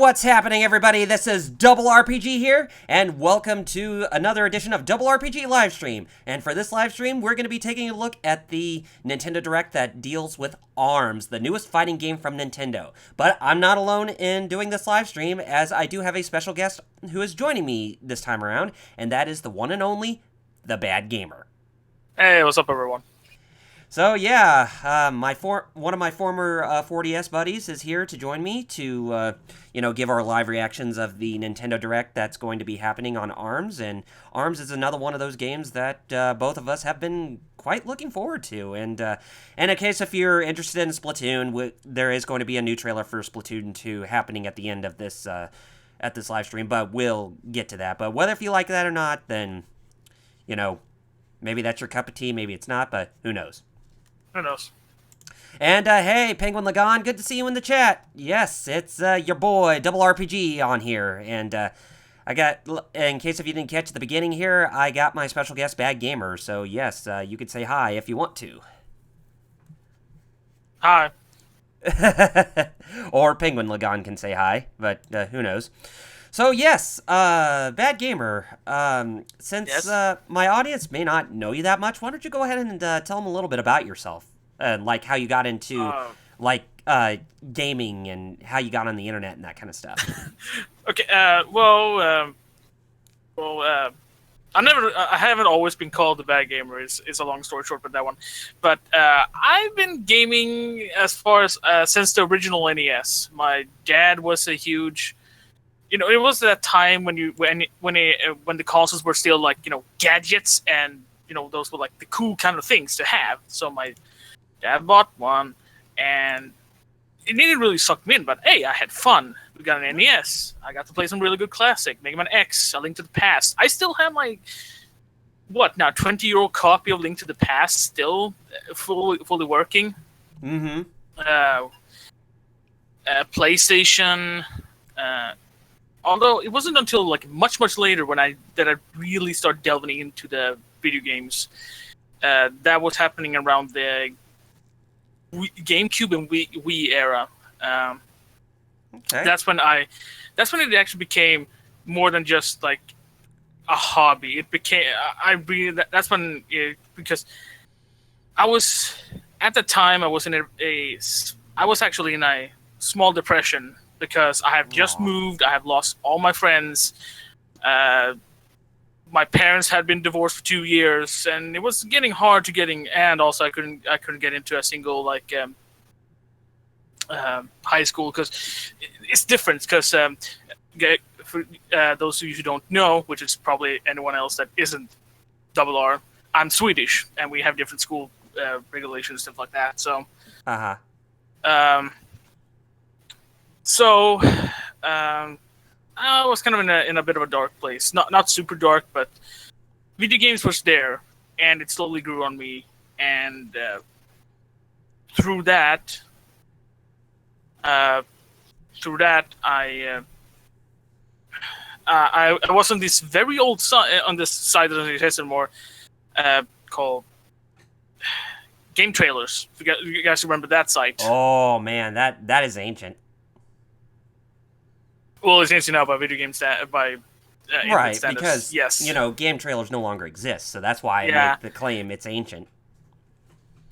what's happening, everybody? This is Double RPG here, and welcome to another edition of Double RPG Livestream. And for this livestream, we're going to be taking a look at the Nintendo Direct that deals with ARMS, the newest fighting game from Nintendo. But I'm not alone in doing this livestream, as I do have a special guest who is joining me this time around, and that is the one and only, the Bad Gamer. Hey, what's up, everyone? So yeah, one of my former 4DS buddies is here to join me to, give our live reactions of the Nintendo Direct that's going to be happening on ARMS. And ARMS is another one of those games that both of us have been quite looking forward to. And in case if you're interested in Splatoon, there is going to be a new trailer for Splatoon 2 happening at the end of this live stream, but we'll get to that. But whether if you like that or not, then, maybe that's your cup of tea, maybe it's not, but who knows. Who knows? And, hey, Penguin Lagan, good to see you in the chat. Yes, it's your boy, Double RPG, on here. And I got, in case if you didn't catch at the beginning here, I got my special guest, Bad Gamer. So, yes, you could say hi if you want to. Hi. Or Penguin Lagan can say hi, but who knows. So, yes, Bad Gamer, since Yes? my audience may not know you that much, why don't you go ahead and tell them a little bit about yourself, like how you got into, gaming and how you got on the internet and that kind of stuff. Okay. I haven't always been called the bad gamer. Is a long story short, but that one. But I've been gaming as far as since the original NES. My dad was a huge. It was that time when the consoles were still like gadgets, and those were like the cool kind of things to have. So my dad bought one, and it didn't really suck me in. But hey, I had fun. We got an NES. I got to play some really good classic, Mega Man X, A Link to the Past. I still have my 20-year-old copy of Link to the Past still fully working. Mm-hmm. PlayStation. Although it wasn't until like much later that I really started delving into the video games. That was happening around the GameCube and Wii era. Okay. That's when it actually became more than just like a hobby. It became because I was at the time I was actually in a small depression. Because I have just moved, I have lost all my friends. My parents had been divorced for 2 years, and it was getting hard and also I couldn't get into a single high school because it's different. Because for those of you who don't know, which is probably anyone else that isn't Double R, I'm Swedish, and we have different school regulations, stuff like that. So. So, I was kind of in a bit of a dark place. Not super dark, but video games was there, and it slowly grew on me. And through that, I was on this very old on this site that doesn't exist anymore, called Game Trailers. You guys remember that site? Oh man, that is ancient. Well, it's ancient now by video game right, because yes, Game Trailers no longer exist, so that's why I make the claim it's ancient.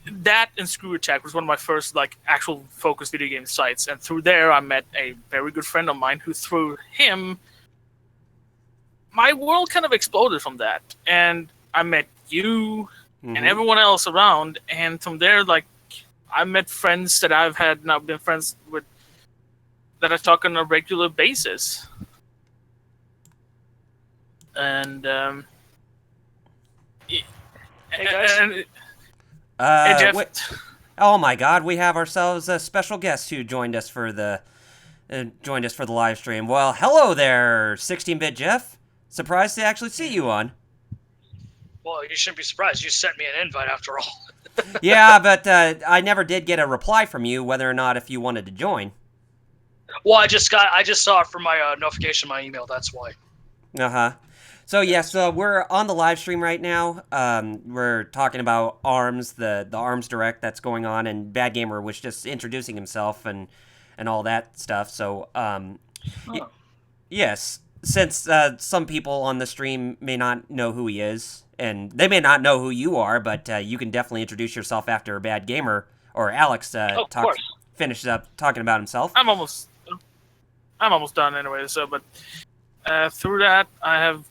That and Screw Attack was one of my first actual focused video game sites, and through there I met a very good friend of mine who, through him, my world kind of exploded from that, and I met you and everyone else around, and from there I met friends that I've had now been friends with. That I talk on a regular basis, and hey guys. Hey Jeff. Oh my God, we have ourselves a special guest who joined us for the live stream. Well, hello there, 16-bit Jeff. Surprised to actually see you on. Well, you shouldn't be surprised. You sent me an invite after all. Yeah, but I never did get a reply from you whether or not if you wanted to join. Well, I just saw it from my notification in my email. That's why. So yes, we're on the live stream right now. We're talking about ARMS, the ARMS Direct that's going on, and Bad Gamer was just introducing himself and all that stuff. So Oh. Yes, since some people on the stream may not know who he is, and they may not know who you are, but you can definitely introduce yourself after Bad Gamer or Alex Oh, of course. finishes up talking about himself. I'm almost done anyway. So, but through that, I've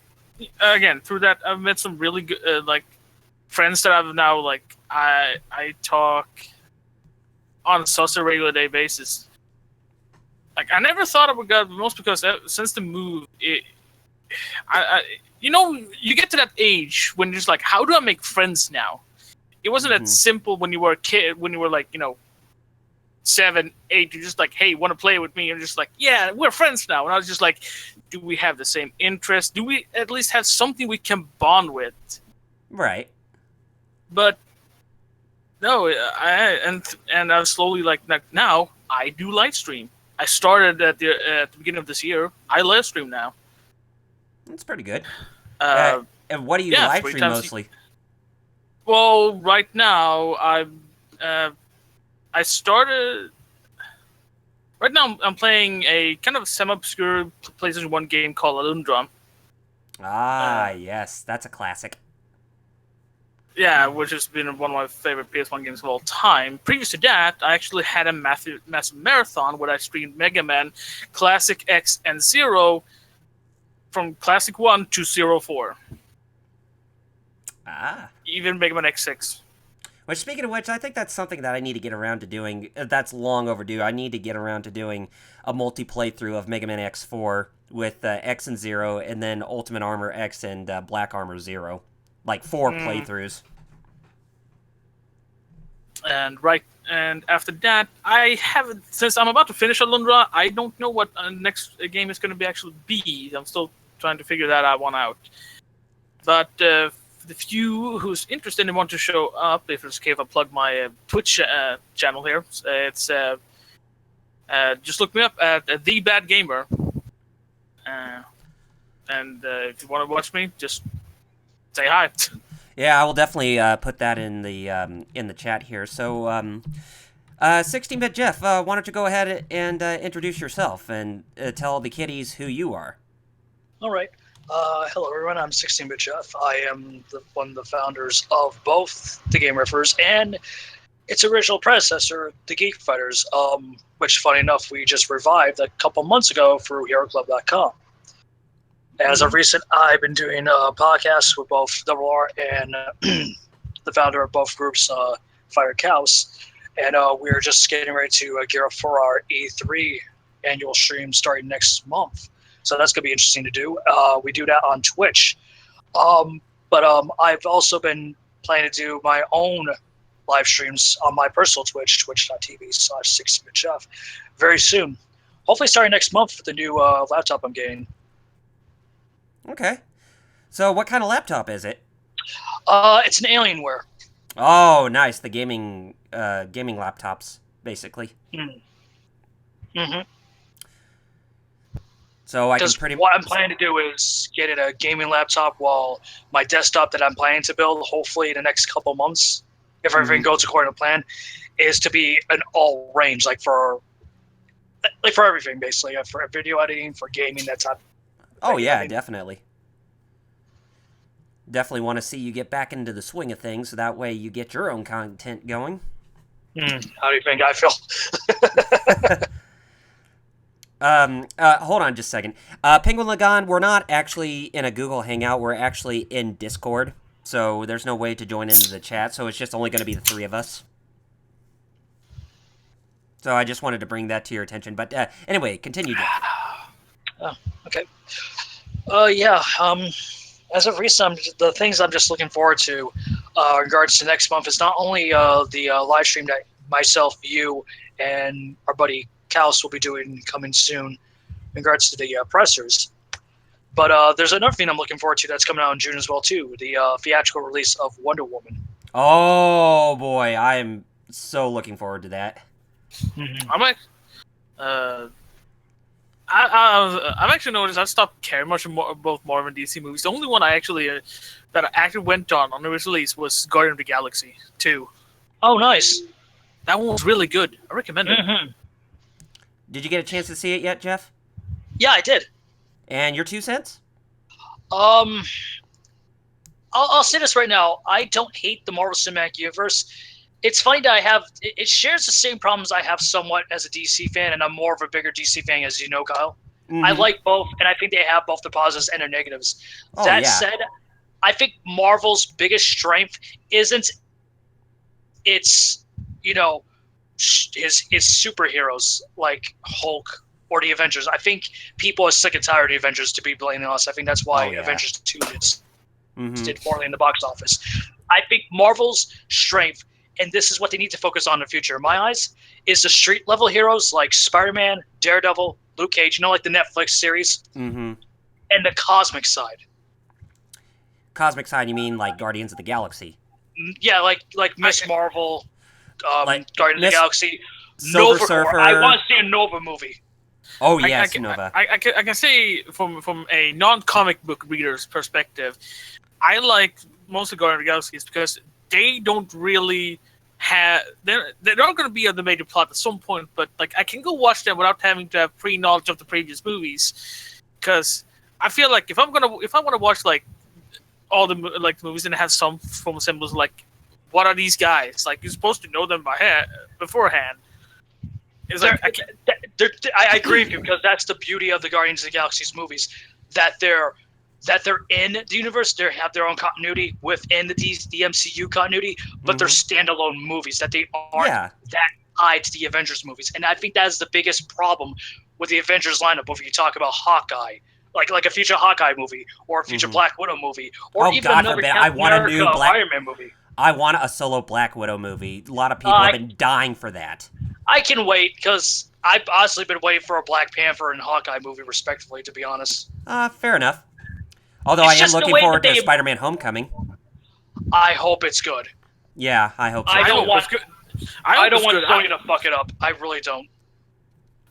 met some really good like friends that I've now like I talk on such a regular day basis. Like I never thought I would get most because since the move, you get to that age when you're just like, how do I make friends now? It wasn't that simple when you were a kid. When you were like 7, 8, you're just like, hey, want to play with me? And you're just like, yeah, we're friends now. And I was just like, do we have the same interests? Do we at least have something we can bond with? Right. But no, and I was slowly like now I do live stream. I started at the beginning of this year. I live stream now. That's pretty good. Uh, and what do you live 3 stream times mostly? Well, right now I started. Right now I'm playing a kind of semi-obscure PlayStation 1 game called Alundra. Yes, that's a classic. Yeah, which has been one of my favorite PS1 games of all time. Previous to that, I actually had a massive marathon where I streamed Mega Man, Classic X and Zero, from Classic 1 to 04. Even Mega Man X6. Which, speaking of which, I think that's something that I need to get around to doing. That's long overdue. I need to get around to doing a multi-playthrough of Mega Man X4 with X and Zero, and then Ultimate Armor X and Black Armor Zero. Like 4 playthroughs. And after that, I haven't, since I'm about to finish Alundra, I don't know what next game is going to be actually be. I'm still trying to figure that one out. But the few who's interested and want to show up, if it's okay if I plug my Twitch channel here, it's just look me up at The Bad Gamer. And if you want to watch me, just say hi. Yeah, I will definitely put that in the chat here. So, 16-bit Jeff, why don't you go ahead and introduce yourself and tell the kiddies who you are? All right. Hello, everyone. I'm 16-bit Jeff. I am one of the founders of both the Game Riffers and its original predecessor, the Geek Fighters, which, funny enough, we just revived a couple months ago through HeroClub.com. As of recent, I've been doing podcasts with both Double R and the founder of both groups, Fire Cows, and we're just getting ready to gear up for our E3 annual stream starting next month. So that's going to be interesting to do. We do that on Twitch. But I've also been planning to do my own live streams on my personal Twitch, twitch.tv/16bitchef, very soon. Hopefully starting next month with the new laptop I'm getting. Okay. So what kind of laptop is it? It's an Alienware. Oh, nice. The gaming laptops, basically. Mm-hmm. So I can what I'm planning to do is get it a gaming laptop while my desktop that I'm planning to build, hopefully in the next couple months, if everything goes according to plan, is to be an all range, like for everything, basically, for video editing, for gaming, that type. Oh yeah, definitely. Definitely want to see you get back into the swing of things, so that way you get your own content going. How do you think I feel? Hold on just a second. Penguin Lagan, we're not actually in a Google Hangout, we're actually in Discord, so there's no way to join into the chat, so it's just only going to be the 3 of us. So I just wanted to bring that to your attention, but anyway, continue, Jeff. Oh, okay. As of recent, the things I'm just looking forward to in regards to next month is not only the live stream that myself, you, and our buddy Kaus will be doing coming soon in regards to the pressers, but there's another thing I'm looking forward to that's coming out in June as well, too, the theatrical release of Wonder Woman. Oh, boy, I am so looking forward to that. I've actually noticed I've stopped caring much about both Marvel and DC movies. The only one I actually that I actually went on the release was Guardian of the Galaxy 2. Oh, nice. That one was really good. I recommend it. Did you get a chance to see it yet, Jeff? Yeah, I did. And your 2 cents? Um, I'll say this right now. I don't hate the Marvel Cinematic Universe. It's funny that it shares the same problems I have somewhat as a DC fan, and I'm more of a bigger DC fan, as you know, Kyle. I Mm-hmm. like both, and I think they have both the positives and their negatives. Oh, That yeah. said, I think Marvel's biggest strength isn't its, you know, his superheroes like Hulk or the Avengers. I think people are sick and tired of the Avengers, to be blatantly honest. I think that's why Oh, yeah. Avengers 2 Mm-hmm. did poorly in the box office. I think Marvel's strength, and this is what they need to focus on in the future, in my eyes, is the street level heroes like Spider-Man, Daredevil, Luke Cage, like the Netflix series, Mm-hmm. and the cosmic side. Cosmic side, you mean like Guardians of the Galaxy? Yeah, like Miss Marvel, Like Guardians of Miss the Galaxy, Silver Nova Surfer. Corps. I want to see a Nova movie. Oh, yes, Nova. I can say from a non-comic book reader's perspective, I like most of Guardians of the Galaxy because they don't really have they're not going to be on the major plot at some point, but like I can go watch them without having to have pre-knowledge of the previous movies, because I feel like if I want to watch like all the movies and have some form of symbols, like what are these guys, like you're supposed to know them beforehand. It's like I agree with you, because that's the beauty of the Guardians of the Galaxy's movies, that they're in the universe, they have their own continuity within the MCU continuity, but they're standalone movies, that they aren't that tied to the Avengers movies. And I think that is the biggest problem with the Avengers lineup. If you talk about Hawkeye, like a future Hawkeye movie, or a future Black Widow movie, or even another Captain America Iron Man movie. I want a solo Black Widow movie. A lot of people have been dying for that. I can wait, because I've honestly been waiting for a Black Panther and Hawkeye movie, respectfully, to be honest. Fair enough. Although I am looking forward to Spider-Man Homecoming. I hope it's good. Yeah, I hope so. I don't want Sony Sony to fuck it up. I really don't.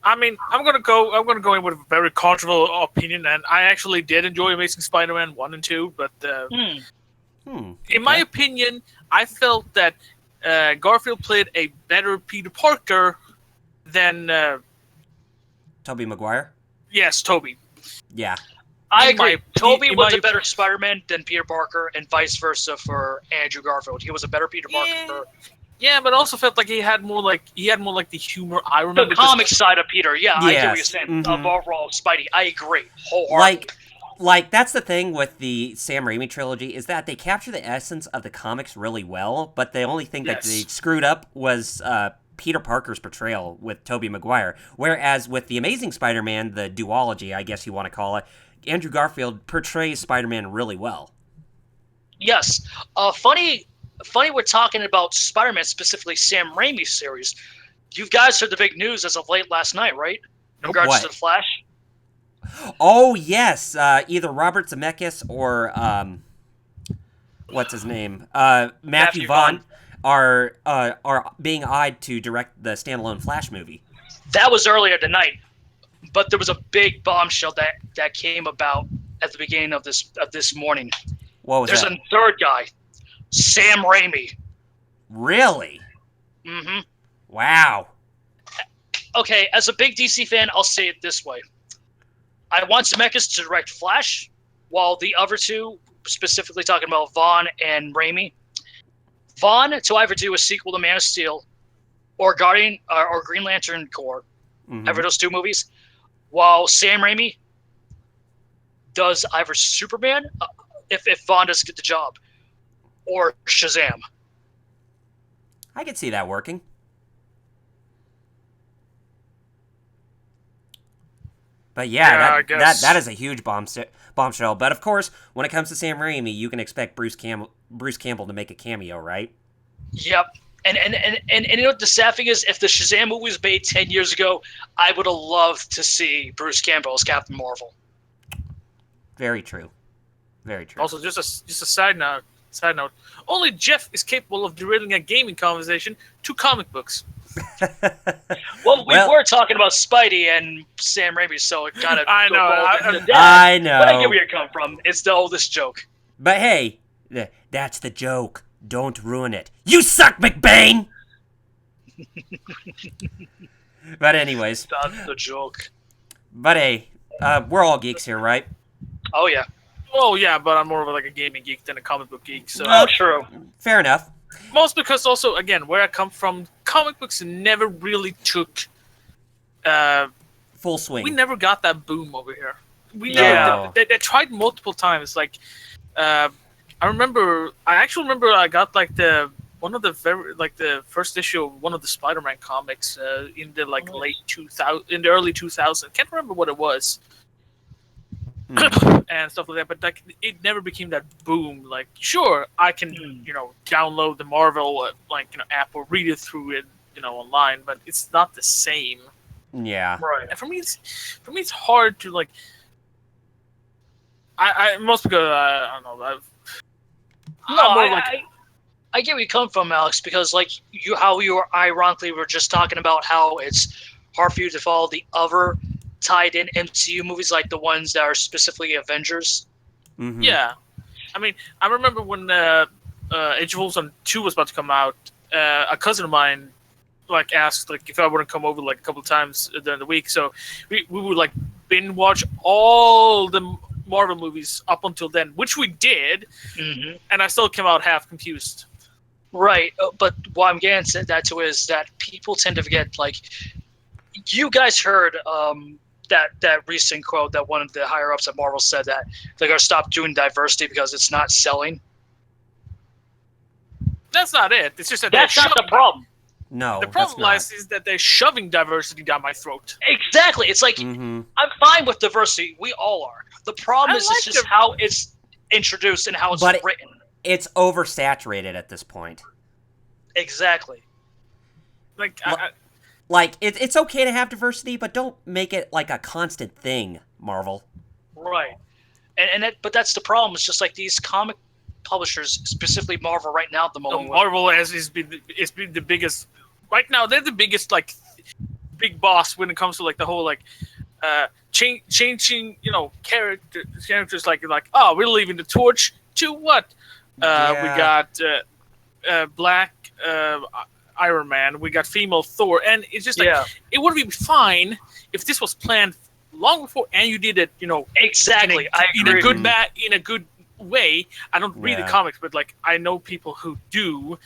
I mean, I'm gonna go in with a very controversial opinion, and I actually did enjoy Amazing Spider-Man 1 and 2, but in my opinion, I felt that Garfield played a better Peter Parker than Tobey Maguire? Yes, Tobey. Yeah. I agree. Tobey was a better Spider-Man than Peter Parker, and vice versa for Andrew Garfield. He was a better Peter Parker. Yeah, but also felt like he had more like the humor. I remember the comic side of Peter. Yeah, I get what you're saying. Mm-hmm. Of overall Spidey, I agree wholeheartedly. Like that's the thing with the Sam Raimi trilogy, is that they capture the essence of the comics really well, but the only thing that they screwed up was Peter Parker's portrayal with Tobey Maguire. Whereas with the Amazing Spider-Man, the duology, I guess you want to call it, Andrew Garfield portrays Spider-Man really well. Yes. Funny we're talking about Spider-Man, specifically Sam Raimi's series. You guys heard the big news as of late last night, right? In regards to The Flash? Oh, yes. Either Robert Zemeckis or, what's his name? Matthew Vaughn are being eyed to direct the standalone Flash movie. That was earlier tonight, but there was a big bombshell that came about at the beginning of this morning. What was There's that? a third guy, Sam Raimi. Really? Mm-hmm. Wow. Okay, as a big DC fan, I'll say it this way. I want Zemeckis to direct Flash, while the other two, specifically talking about Vaughn and Raimi, Vaughn to either do a sequel to Man of Steel or Green Lantern Corps, ever those two movies, while Sam Raimi does either Superman, if Vaughn doesn't get the job, or Shazam. I could see that working. But that is a huge bombshell. But of course, when it comes to Sam Raimi, you can expect Bruce Campbell to make a cameo, right? Yep. And you know what the sad thing is? If the Shazam movie was made 10 years ago, I would have loved to see Bruce Campbell as Captain Marvel. Very true. Very true. Also, just a side note. Only Jeff is capable of derailing a gaming conversation to comic books. Well, we were talking about Spidey and Sam Raimi, so it kind of. I know. But I get where you're coming from. It's the oldest joke. But hey, that's the joke. Don't ruin it. You suck, McBain! But anyways. That's the joke. But hey, We're all geeks here, right? Oh yeah. Well, yeah, but I'm more of like a gaming geek than a comic book geek. So Oh, true. Fair enough. most because also again where I come from, comic books never really took. Full swing. We never got that boom over here. We Yeah. never. They tried multiple times. Like, I actually remember I got like the first issue of one of the Spider-Man comics in the like late 2000, in the early 2000s. Can't remember what it was. And stuff like that, but like it never became that boom. Like, sure, I can download the Marvel app or read it through it online, but it's not the same. Yeah. Right. And for me, it's hard to like. I most because I don't know. I get where you come from, Alex, because like how you were ironically were just talking about how it's hard for you to follow the other tied in MCU movies, like the ones that are specifically Avengers. Mm-hmm. Yeah, I mean, I remember when Age of Ultron 2 was about to come out. A cousin of mine like asked like if I would come over like a couple of times during the week, so we would like binge watch all the Marvel movies up until then, which we did, and I still came out half confused. Right, but what I'm getting at that too is that people tend to forget. Like, you guys heard that recent quote that one of the higher ups at Marvel said that they're gonna stop doing diversity because it's not selling. That's not it. It's just that that's not the problem. No, the problem lies is that they're shoving diversity down my throat. Exactly. It's like I'm fine with diversity. We all are. The problem is it's just how it's introduced and how it's written. It's oversaturated at this point. Exactly. Like, it's okay to have diversity, but don't make it like a constant thing, Marvel. Right. But that's the problem. It's just like these comic publishers, specifically Marvel right now at the moment. Marvel has been the biggest right now. They're the biggest like big boss when it comes to like the whole like changing characters like oh, we're leaving the torch to what we got Black Iron Man, we got female Thor, and it's just like it would be fine if this was planned long before and you did it exactly in a good way. I don't read the comics, but like I know people who do,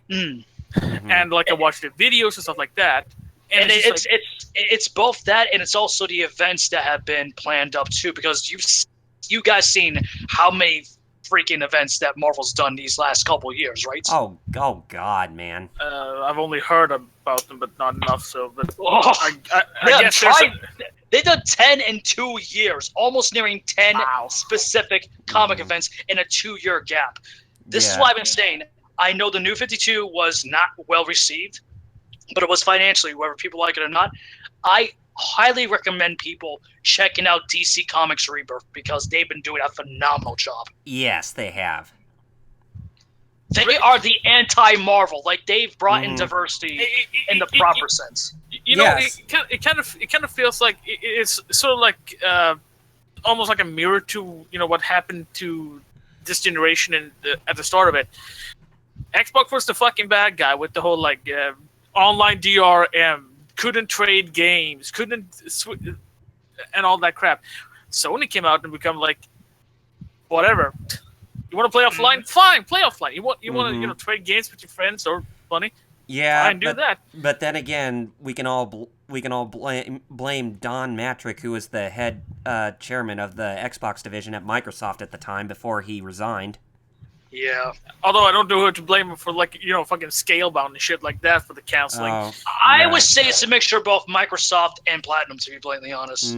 and like I watch the videos and stuff like that. And it's both that, and it's also the events that have been planned up too. Because you guys seen how many freaking events that Marvel's done these last couple of years, right? Oh God, man. I've only heard about them, but not enough. So, but I guess they've done 10 in 2 years, almost nearing 10 specific comic events in a 2-year gap. This is why I've been saying. I know the New 52 was not well received, but it was financially, whether people like it or not. I highly recommend people checking out DC Comics Rebirth because they've been doing a phenomenal job. Yes, they have. They are the anti-Marvel. Like, they've brought in diversity in the proper sense. It kind of feels like it's sort of like almost like a mirror to what happened to this generation at the start of it. Xbox was the fucking bad guy with the whole like online DRM, couldn't trade games, and all that crap. Sony came out and become like, whatever. You want to play offline? Fine, play offline. You want to trade games with your friends or money? Yeah, fine, do that. But then again, we can all blame Don Matrick, who was the head chairman of the Xbox division at Microsoft at the time before he resigned. Yeah. Although I don't know who to blame him for, like, fucking Scalebound and shit like that for the counseling. I would say it's a mixture of both Microsoft and Platinum, to be blatantly honest.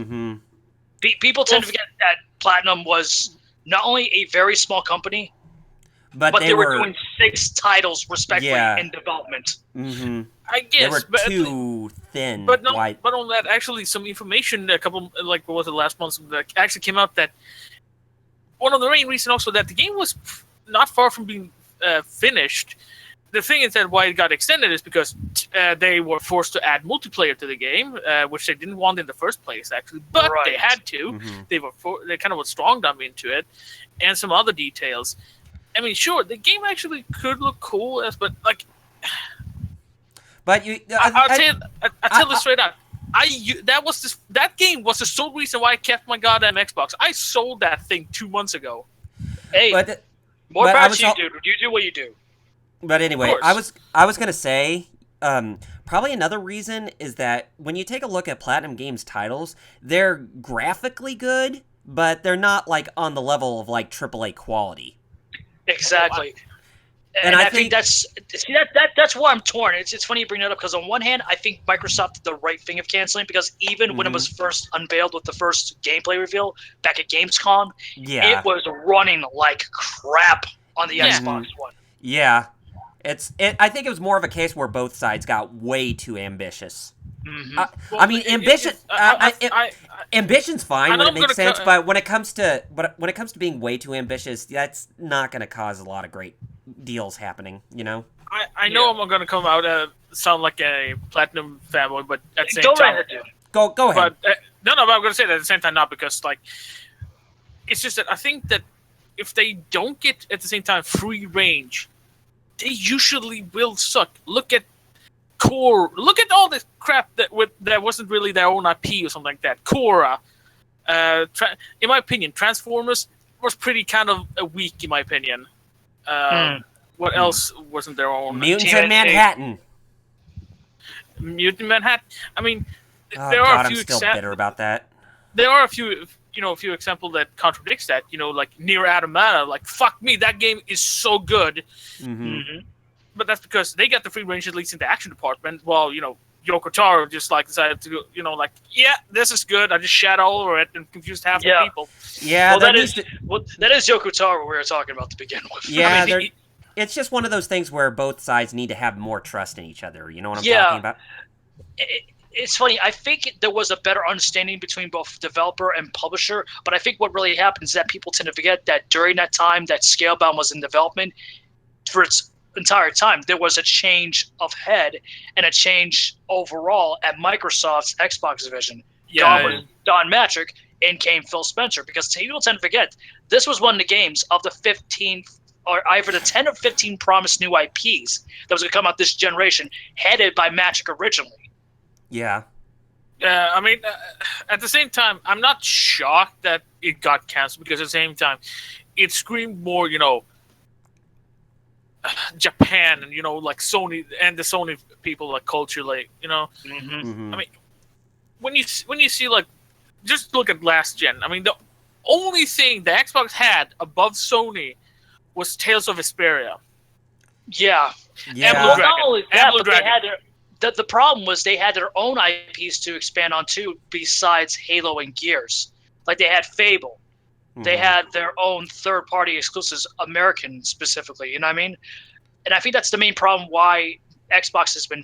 People tend to forget that Platinum was not only a very small company, but they were doing 6 titles respectively in development. I guess they were too thin. But on that, actually, some information what was it, last month that actually came out that one of the main reasons also that the game was not far from being finished. The thing is that why it got extended is because they were forced to add multiplayer to the game, which they didn't want in the first place, actually, but they had to. They kind of strong them into it, and some other details. I mean, sure, the game actually could look cool, but like, but you, I'll tell you straight out. that game was the sole reason why I kept my goddamn Xbox. I sold that thing 2 months ago. Hey, more power to you, dude. You do what you do. But anyway, I was gonna say, probably another reason is that when you take a look at Platinum Games titles, they're graphically good, but they're not like on the level of like AAA quality. Exactly. And I think that's why I'm torn. It's funny you bring that up because on one hand, I think Microsoft did the right thing of canceling because even when it was first unveiled with the first gameplay reveal back at Gamescom, it was running like crap on the Xbox One. Yeah, I think it was more of a case where both sides got way too ambitious. I mean, ambition's fine when it makes sense, but when it comes to being way too ambitious, that's not going to cause a lot of great deals happening. You know. I know I'm going to come out sound like a Platinum fanboy, but at the same time, go ahead. But no, but I'm going to say that at the same time, not because like it's just that I think that if they don't get at the same time free range, they usually will suck. Look at Core. Look at all this crap that wasn't really their own IP or something like that. Korra. In my opinion, Transformers was pretty kind of weak. In my opinion. What else wasn't their own? Mutants in Manhattan. Mutant Manhattan. I mean, there are a few. I'm still bitter about that. There are a few examples that contradicts that. Like Nier Automata. Like fuck me, that game is so good. But that's because they got the free range at least in the action department. While Yoko Taro just like decided to go, this is good. I just shat all over it and confused half the people. Yeah, that is Yoko Taro we were talking about to begin with. Yeah, it's just one of those things where both sides need to have more trust in each other. You know what I'm talking about? It's funny. I think there was a better understanding between both developer and publisher, but I think what really happens is that people tend to forget that during that time that Scalebound was in development, for its entire time, there was a change of head and a change overall at Microsoft's Xbox division. Gone was Don Matrick, in came Phil Spencer, because people tend to forget this was one of the games of the 15 or either the 10 or 15 promised new IPs that was going to come out this generation, headed by Matrick originally. Yeah. I mean, at the same time, I'm not shocked that it got canceled because at the same time, it screamed more, Japan and like Sony and the Sony people like culture, like I mean, when you see like just look at last gen. I mean, the only thing the Xbox had above Sony was Tales of Vesperia. Yeah. And well, not only that, but they had the problem was they had their own IPs to expand on too, besides Halo and Gears. Like they had Fable. They had their own third-party exclusives, American specifically. You know what I mean? And I think that's the main problem why Xbox has been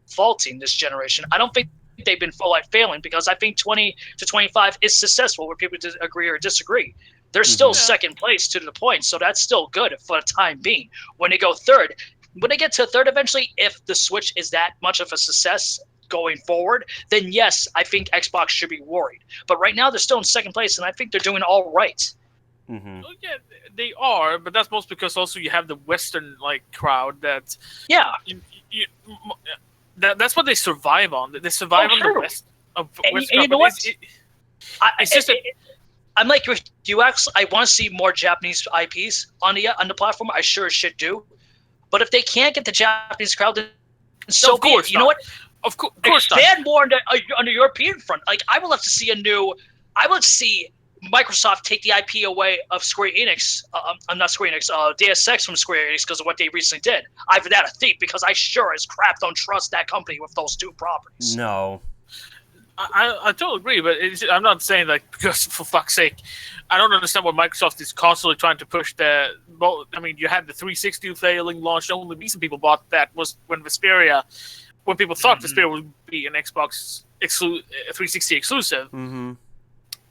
faulting this generation. I don't think they've been failing because I think 20 to 25 is successful where people agree or disagree. They're still second place to the point, so that's still good for the time being. When they go third, when they get to third eventually, if the Switch is that much of a success going forward, then yes, I think Xbox should be worried. But right now, they're still in second place, and I think they're doing all right. Well, yeah, they are, but that's mostly because also you have the Western crowd that that's what they survive on. They survive on the West. And you know what? It's just I'm like with you. Actually, I want to see more Japanese IPs on the platform. I sure as shit do. But if they can't get the Japanese crowd, then so be it. You know what? Of course, expand more on the European front. Like I would love to see I would love to see Microsoft take the IP away of Square Enix. Not Square Enix. Deus Ex from Square Enix because of what they recently did. Either that or Thief, because I sure as crap don't trust that company with those two properties. No. I totally agree, but I'm not saying because for fuck's sake, I don't understand why Microsoft is constantly trying to push the. I mean, you had the 360 failing launch. The only reason people bought that was when people thought Vesperia would be an Xbox 360 exclusive, and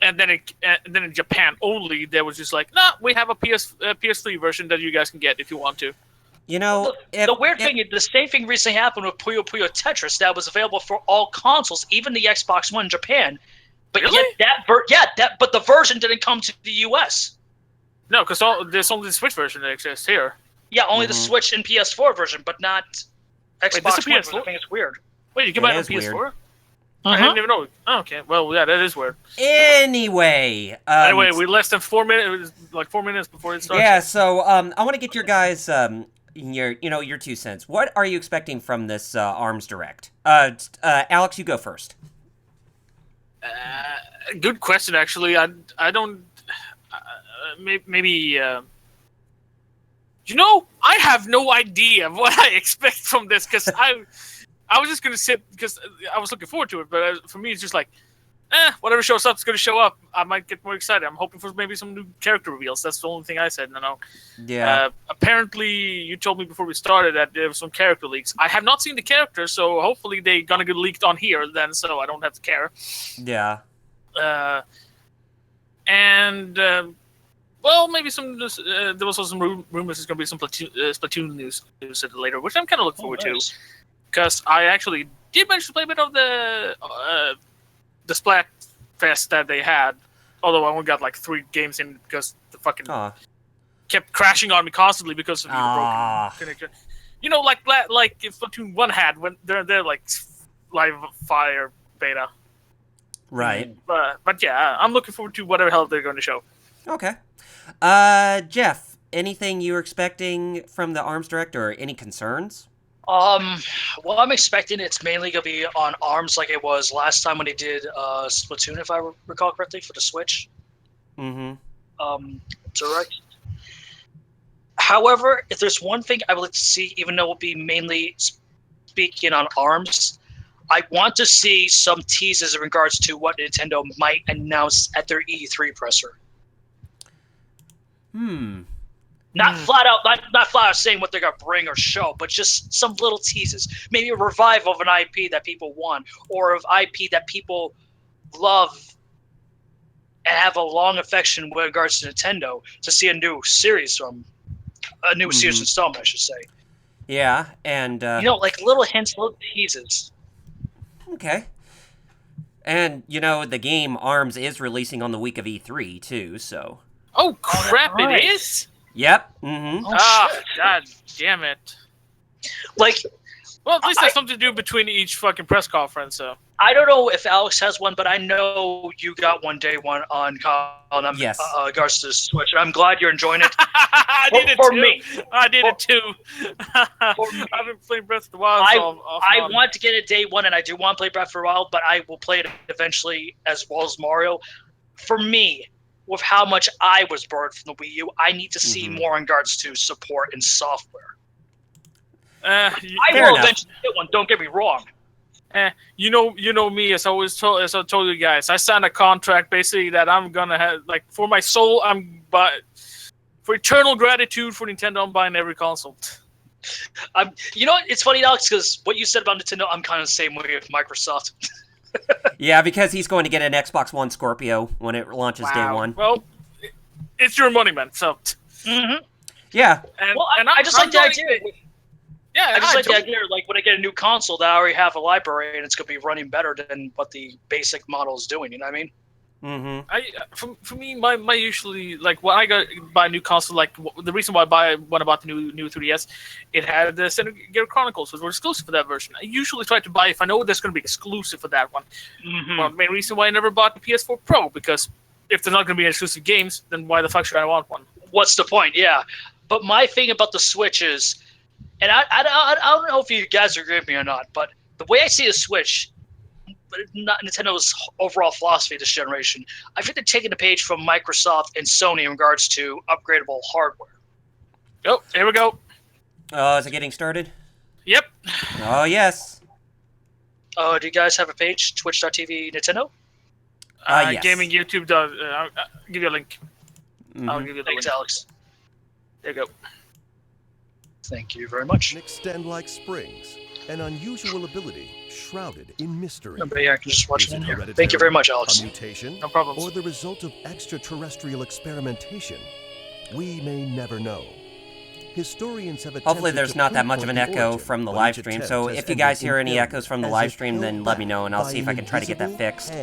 then in Japan only, there was just we have a PS3 version that you guys can get if you want to. You know, the weird thing is the same thing recently happened with Puyo Puyo Tetris that was available for all consoles, even the Xbox One in Japan. But really? But the version didn't come to the US. No, because there's only the Switch version that exists here. Yeah, only the Switch and PS4 version, but not Xbox One. PS4? I think it's weird. Wait, you can buy it on PS4? I didn't even know. Oh, okay, well, yeah, that is weird. Anyway, Anyway, we're less than 4 minutes. It was like 4 minutes before it starts. Yeah, so I want to get your guys your 2 cents. What are you expecting from this Arms Direct? Alex, you go first. Good question, actually. I don't. Maybe. I have no idea what I expect from this because I was just gonna sit because I was looking forward to it, but for me it's just like, whatever shows up is gonna show up. I might get more excited. I'm hoping for maybe some new character reveals. That's the only thing I said. No. Yeah. Apparently, you told me before we started that there were some character leaks. I have not seen the characters, so hopefully they gonna get leaked on here then, so I don't have to care. Yeah. Well, maybe some. There was also some rumors there's going to be some Splatoon news later, which I'm kind of looking forward to, because I actually did manage to play a bit of the Splat Fest that they had. Although I only got like 3 games in because the fucking kept crashing on me constantly because of the broken connection. Like if Splatoon 1 had when they're like live fire beta. Right. But yeah, I'm looking forward to whatever hell they're going to show. Okay. Jeff, anything you're expecting from the Arms Direct or any concerns? Well, I'm expecting it's mainly going to be on ARMS like it was last time when they did Splatoon, if I recall correctly, for the Switch. Mm-hmm. Direct. However, if there's one thing I would like to see, even though it will be mainly speaking on ARMS, I want to see some teases in regards to what Nintendo might announce at their E3 presser. Not flat out saying what they're gonna bring or show, but just some little teases. Maybe a revival of an IP that people want, or of IP that people love and have a long affection with regards to Nintendo. To see a new series series installment, I should say. Yeah, and like little hints, little teases. Okay. And the game ARMS is releasing on the week of E3 too, so. Oh crap! Right. It is. Yep. Mm-hmm. Oh, god damn it! Well, at least there's something to do between each fucking press conference. So I don't know if Alex has one, but I know you got one day one on yes. regards to Switch. I'm glad you're enjoying it. I did it too. I've been playing Breath of the Wild. I want to get a day one, and I do want to play Breath of the Wild, but I will play it eventually as well as Mario. For me, with how much I was burned from the Wii U, I need to see more in regards to support and software. I will eventually get one. Don't get me wrong. You know me. As I told you guys, I signed a contract basically that I'm gonna have for my soul. For eternal gratitude for Nintendo, I'm buying every console. It's funny, Alex, because what you said about Nintendo, I'm kind of the same way with Microsoft. Yeah, because he's going to get an Xbox One Scorpio when it launches day one. Well, it's your money, man. So. Yeah. I just like the idea. I just like the idea, when I get a new console, that I already have a library and it's going to be running better than what the basic model is doing. You know what I mean? Mm-hmm. For me, my usually when I buy a new console, the reason why I bought the new 3DS, it had the Xenogears Chronicles, which were exclusive for that version. I usually try to buy if I know there's going to be exclusive for that one. Well, the main reason why I never bought the PS4 Pro, because if there's not going to be exclusive games, then why the fuck should I want one? What's the point? Yeah, but my thing about the Switch is, and I don't know if you guys agree with me or not, but the way I see the Switch. Not Nintendo's overall philosophy this generation. I think they're taking a page from Microsoft and Sony in regards to upgradable hardware. Oh, here we go. Oh, is it getting started? Yep. Oh, yes. Do you guys have a page? Twitch.tv Nintendo? Yes. Gaming YouTube does. I'll give you a link. I'll give you the Thanks, link. Alex. There you go. Thank you very much. Extend like springs, an unusual ability shrouded in mystery. Nobody here can just watch it in here. Thank you very much, Alex. A mutation? No problem. Or the result of extraterrestrial experimentation? We may never know. Historians have Hopefully there's not that much of an echo from the live stream, so if you guys hear any echoes from the live stream, then let me know and I'll see if I can try to get that fixed.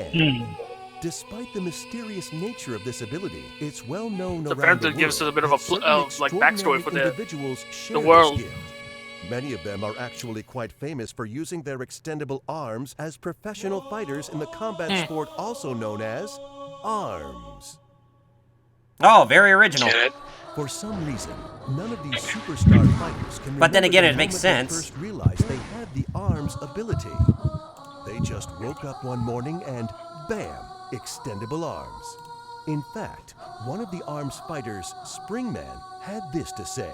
Despite the mysterious nature of this ability, it's well known So around the apparently world it gives us a bit of a backstory for the individuals share world. this gift. Many of them are actually quite famous for using their extendable arms as professional fighters in the combat sport also known as ARMS. Oh, very original. Get it? For some reason, none of these superstar fighters can But then remember again, the it makes moment sense. they first realized they had the ARMS ability. They just woke up one morning and bam, extendable arms. In fact, one of the ARMS fighters, Springman, had this to say.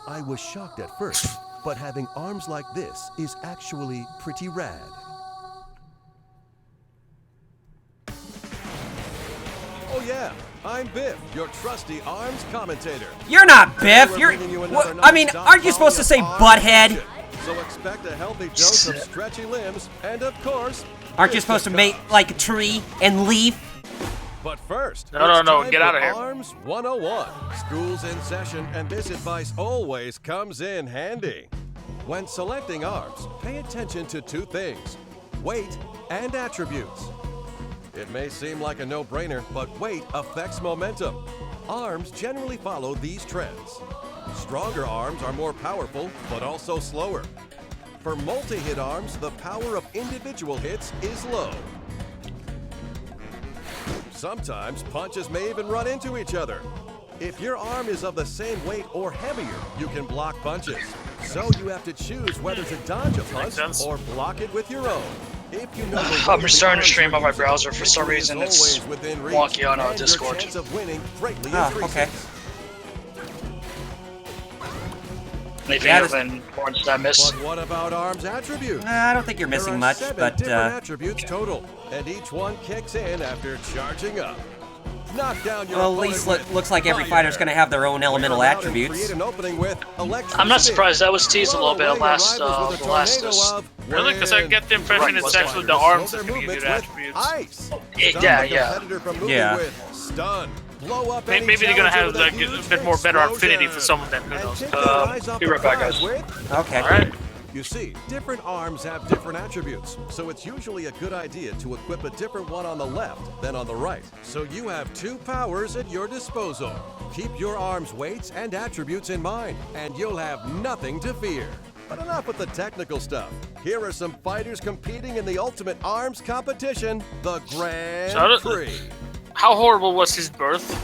I was shocked at first, but having arms like this is actually pretty rad. Oh yeah, I'm Biff, your trusty ARMS commentator. You're not Biff. We're You're. bringing you another What, I mean, non-stop aren't you supposed to say volley of butthead? ARMS action. So expect a healthy dose of stretchy limbs, and of course, Aren't you supposed to make like a tree and leaf? But first, No, it's time get for out of here. ARMS 101. School's in session, and this advice always comes in handy. When selecting arms, pay attention to two things: weight and attributes. It may seem like a no-brainer, but weight affects momentum. Arms generally follow these trends. Stronger arms are more powerful, but also slower. For multi-hit arms, the power of individual hits is low. Sometimes punches may even run into each other. If your arm is of the same weight or heavier, you can block punches. So you have to choose whether to dodge a punch sense. or block it with your own. If you know the I'm weight of starting the to stream arms on my you're browser. using, For some victory is reason, it's always within reach, wonky on and Discord. Your chance of winning greatly Oh, increases. okay. Anything Yeah, other than orange that I miss? But what about arms attributes? I don't think you're missing There are much, 7 but different attributes total, and each one kicks in after charging up. Knock down your well, at opponent least with looks like every fire. fighter's going to have their own elemental Clear out and attributes. create an opening with I'm not electricity. surprised. That was teased a little bit Blow away last your rivals with a the last tornado of Really? Because I wind. get the impression Right, it's what's actually the that? arms Slow that their can give you movements good with attributes. ice. Stun Yeah, the yeah. competitor from moving Yeah. with stun. Blow up any Maybe they're gonna challenger have with like, huge a bit more better affinity explosion. for some of them. Who And knows? take their eyes off be the right back, prize guys. with Okay. All right. You see, different arms have different attributes, so it's usually a good idea to equip a different one on the left than on the right. So you have 2 powers at your disposal. Keep your arms' weights and attributes in mind, and you'll have nothing to fear. But enough with the technical stuff. Here are some fighters competing in the ultimate arms competition, the Grand Prix. How horrible was his birth?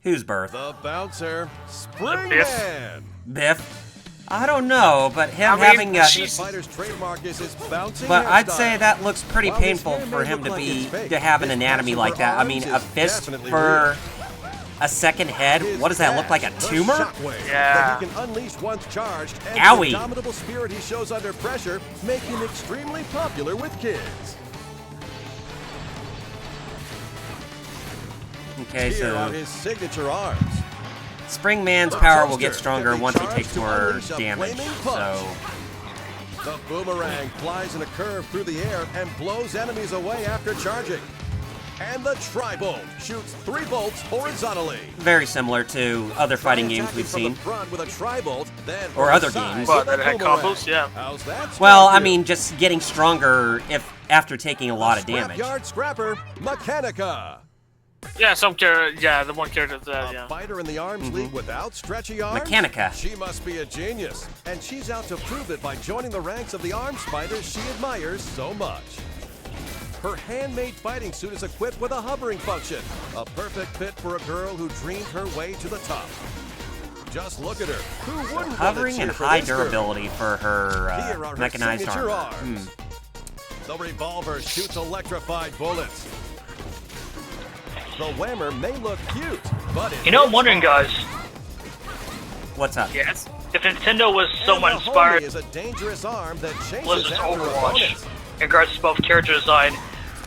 Whose birth? The bouncer, Springman. Biff? I don't know, but him I mean, having a... The fighter's trademark is his bouncing But I'd hairstyle. say that looks pretty While his painful hair for may him look to like it's be fake, to have an his anatomy passion like for that. I arms mean, is a fist definitely for real. a second head. His What does that look like? A dash, the tumor? shockwave Yeah. that he can unleash once charged, and Owie. the indomitable spirit he shows under pressure make him extremely popular with kids. Okay, Here are so his signature arms. Springman's The power will get toaster stronger can be once he charged takes to more unleash a damage. flaming punch. So The boomerang flies in a curve through the air and blows enemies away after charging. And the tri-bolt shoots 3 bolts horizontally. very similar to other fighting Try games attacking we've from seen. the front with a tri-bolt, then Or from other the side games. with What, a that had boomerang. combos? Yeah. How's that Well, strike I you? mean, just getting stronger if after taking a lot of damage. Scrapyard scrapper, Mechanica. Yeah, the one character that, A yeah. fighter in the arms league without stretchy arms? Mechanica. She must be a genius, and she's out to prove it by joining the ranks of the arms fighters she admires so much. Her handmade fighting suit is equipped with a hovering function, a perfect fit for a girl who dreamed her way to the top. Just look at her. Who wouldn't want to Hovering cheer and for high this girl? durability for her Here are her mechanized signature armor. arms. The revolver shoots electrified bullets. The Whammer may look cute, but it You know, I'm hits wondering, hard. guys, What's up? Yes. if Nintendo was And somewhat the inspired Homie is a dangerous arm that chases Blizzard's after Overwatch opponents. in regards to both character design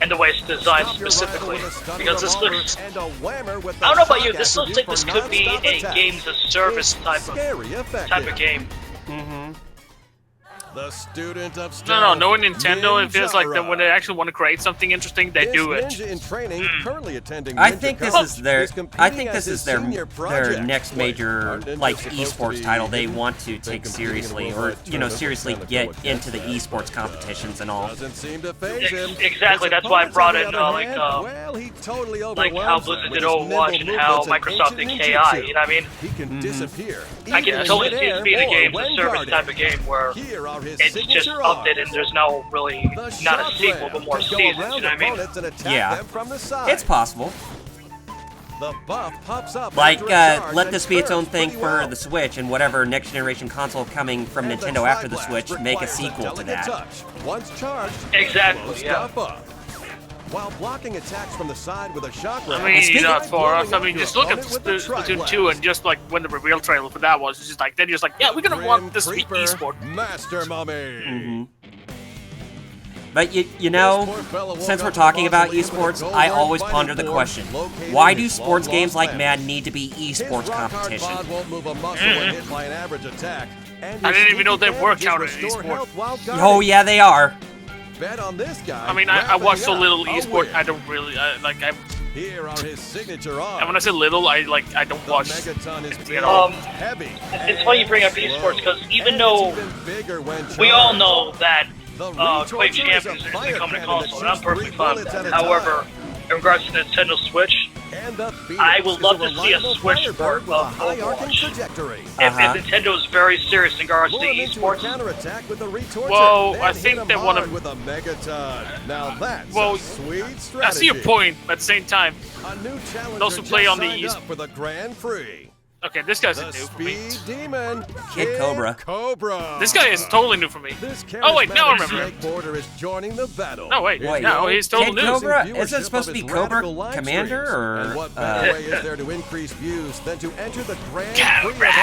and the way it's designed Stop your specifically. rival with a stunning Because this revolver looks, and a whammer with the I don't know about you, shock this looks attribute like this for could be non-stop a attacks. games of service It's type scary effective. of game. The student of stealth. No, knowing Nintendo, it feels like that Ninjara. when they actually want to create something interesting, they This do it. ninja in training, currently attending I Ninja think this Cup, is their. competing I think as this his is their senior project. next Wait, major aren't ninjas like supposed to esports be title they hidden? want to They take competing seriously, in or worldwide tournaments seriously and get go into the against esports competitions and all. Doesn't seem to faze him. Exactly, His that's why I opponents, brought on the in, other like, hand, well, he totally like how overwhelms Blizzard them did with his Overwatch nimble and how movements Microsoft and did ancient KI, ninjutsu. you know what I mean? He can disappear. I can even totally in see it midair being a or game, when a service guarded. type of game where Here are his it's just signature updated arms. and there's no really, The not a shock sequel, grab but more can go seasons, around you know what I mean? opponents and attack Yeah. them from the side. It's possible. The buff pops up Like, after a charge let and this be its own curves thing pretty for well. the Switch, and whatever next generation console coming from And Nintendo after the Tri-Blast Switch, make a requires sequel to delicate that. touch. Once charged, Exactly, blows yeah. stuff up. While blocking attacks from the side with a shock I grab, mean, speaking- not far off. I blowing mean, up just your look at opponent with the Splatoon 2 Tri-Blast. and just like when the reveal trailer for that was, it's just like, they're just like, yeah, we're gonna want this to be Grim esport. Creeper, Master Mummy. But you know, since we're talking about esports, I always ponder the question: why do sports games like Madden need to be His esports rock-hard competition? bod won't move a muscle when hit by an average attack. And I his didn't even know sneaky they were damages counted as restore esport. health while Oh guarding. yeah, they are. Bet on this guy. I mean, I watch so wrapping little up a esport, win. I don't really, like, I, Here are his signature arms. and when I say little, I don't The watch. Megaton is big, at all. heavy. It's funny you bring up and esports because slow. even And though it's even bigger when we all charged. know that The Quake Retorture is a Champions is fire coming to cannon that console, and I'm shoots perfectly 3 fine with bullets at that. a time. However, in regards to Nintendo Switch, And the I Phoenix would is love to see a reliable Switch firebird port with a of high arcing Overwatch. trajectory. if Nintendo is very serious in regards to Lure him into a esports, counterattack with the Retorture. Well, then I hit think him they wanna- hard with a Megaton. Now that's Well, a sweet strategy. I see your point, but at the same time, A new challenger Those who play just on the signed East- up for the Grand Prix. okay, this guy's a The new for me. Speed Demon, Kid Cobra. Cobra. This guy is totally new for me. This Oh wait, now I charismatic remember. snake border is joining the battle. No, wait, Wait, no, he's total Kid news. Cobra? Viewership Isn't it supposed of to be his Cobra radical live Commander, streams. or, And what better way is there to increase views than to enter the Grand Prix of Cobra. Arms?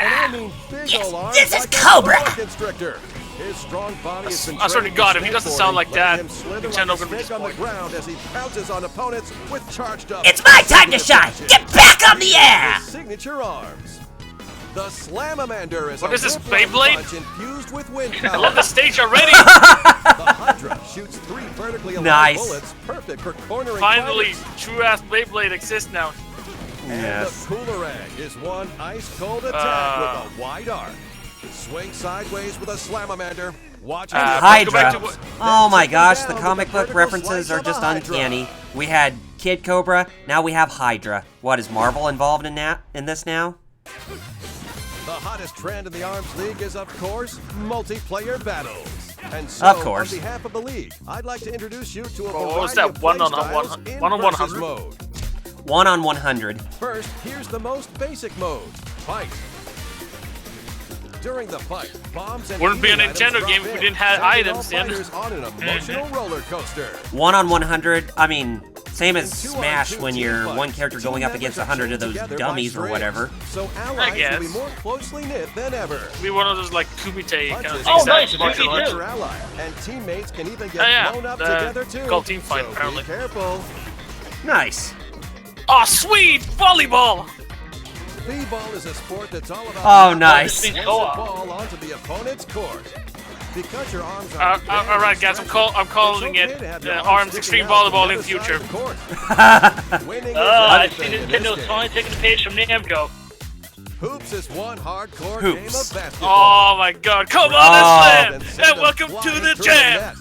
And I mean big ol' arms this is like a Cobra. boa constrictor. His strong body has been I swear to trained God, in if he doesn't skateboarding, sound like letting that, him slither Nintendo like a gonna be snake on the disappointed. ground as he pounces on opponents with charged up. It's my time to shine. Get back on the air. His signature arms. The Slamamander is What a is this, whip-like Beyblade? punch infused with wind I power. love the stage already. The Hydra shoots 3 vertically aligned Nice. bullets, perfect for cornering Finally, fighters. true-ass Beyblade exists now. And Yes. the Coolerang is one ice-cold attack with a wide arc. Swing sideways with a Slamamander. Watch him. Let's go back Hydra. to what- Oh my Then gosh, sit the down comic with book vertical references slice are of just a Hydra. uncanny. We had Kid Cobra, now we have Hydra. What, is Marvel involved in this now? The hottest trend in the Arms League is, of course, multiplayer battles. And so, Of course. on behalf of the league, I'd like to introduce you to a Oh, what was variety that? of One on play one- styles in one on versus 100? mode. 1 on 100. First, here's the most basic mode, fight. During the fight, bombs and Wouldn't be a healing items Nintendo drop game if we in, didn't have sending items, all then. fighters on an emotional roller coaster. 1 on 100, I mean, same as In 2-on-2 Smash when team you're fights, one character team going up members against are 100 of chained those together by dummies or strings, whatever. So allies will guess. be more closely knit than ever. Be one of those like Kumite kind of Punches things. Oh, nice, that martial Kumite arts. too. your ally, and teammates can even get Oh, yeah, blown up the- together too. called team fight, so apparently. Be careful. Nice. Oh, sweet volleyball. B-ball is a sport that's all about Oh, knocking nice. the Co-op. ball onto the opponent's court. Because your arms are All right, guys, I'm calling it Arms Extreme Volleyball in future. Winning is I see everything in this Nintendo's game. finally taking a page from Namco. Hoops is one hardcore Hoops. game of basketball. Oh my God! Come Oh. on, Then this send man, and a welcome fly to the through jam. net.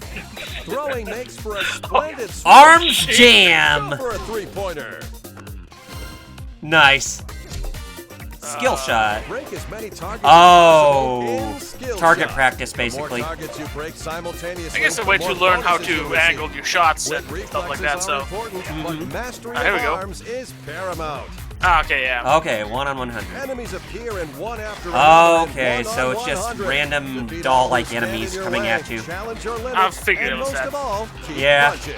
Throwing makes for a splendid swing. Arms Go Jam. for a three-pointer. Nice. Skill shot. Break as many targets Oh, as possible in skill target shot. practice, The more basically. targets you break simultaneously, I guess a the way more to learn how bonuses you'll to receive. angle your shots With and stuff like that. reflexes So, are important, but mastery here we of go. arms is paramount. okay, yeah. Okay, 1 on 100. Enemies appear in one after another. Okay, in so it's just 1-on-100. random Defeat doll-like all who stand enemies in your coming way. at you. Challenge your limits, I figured and it was most that. of all, keep Yeah. punching.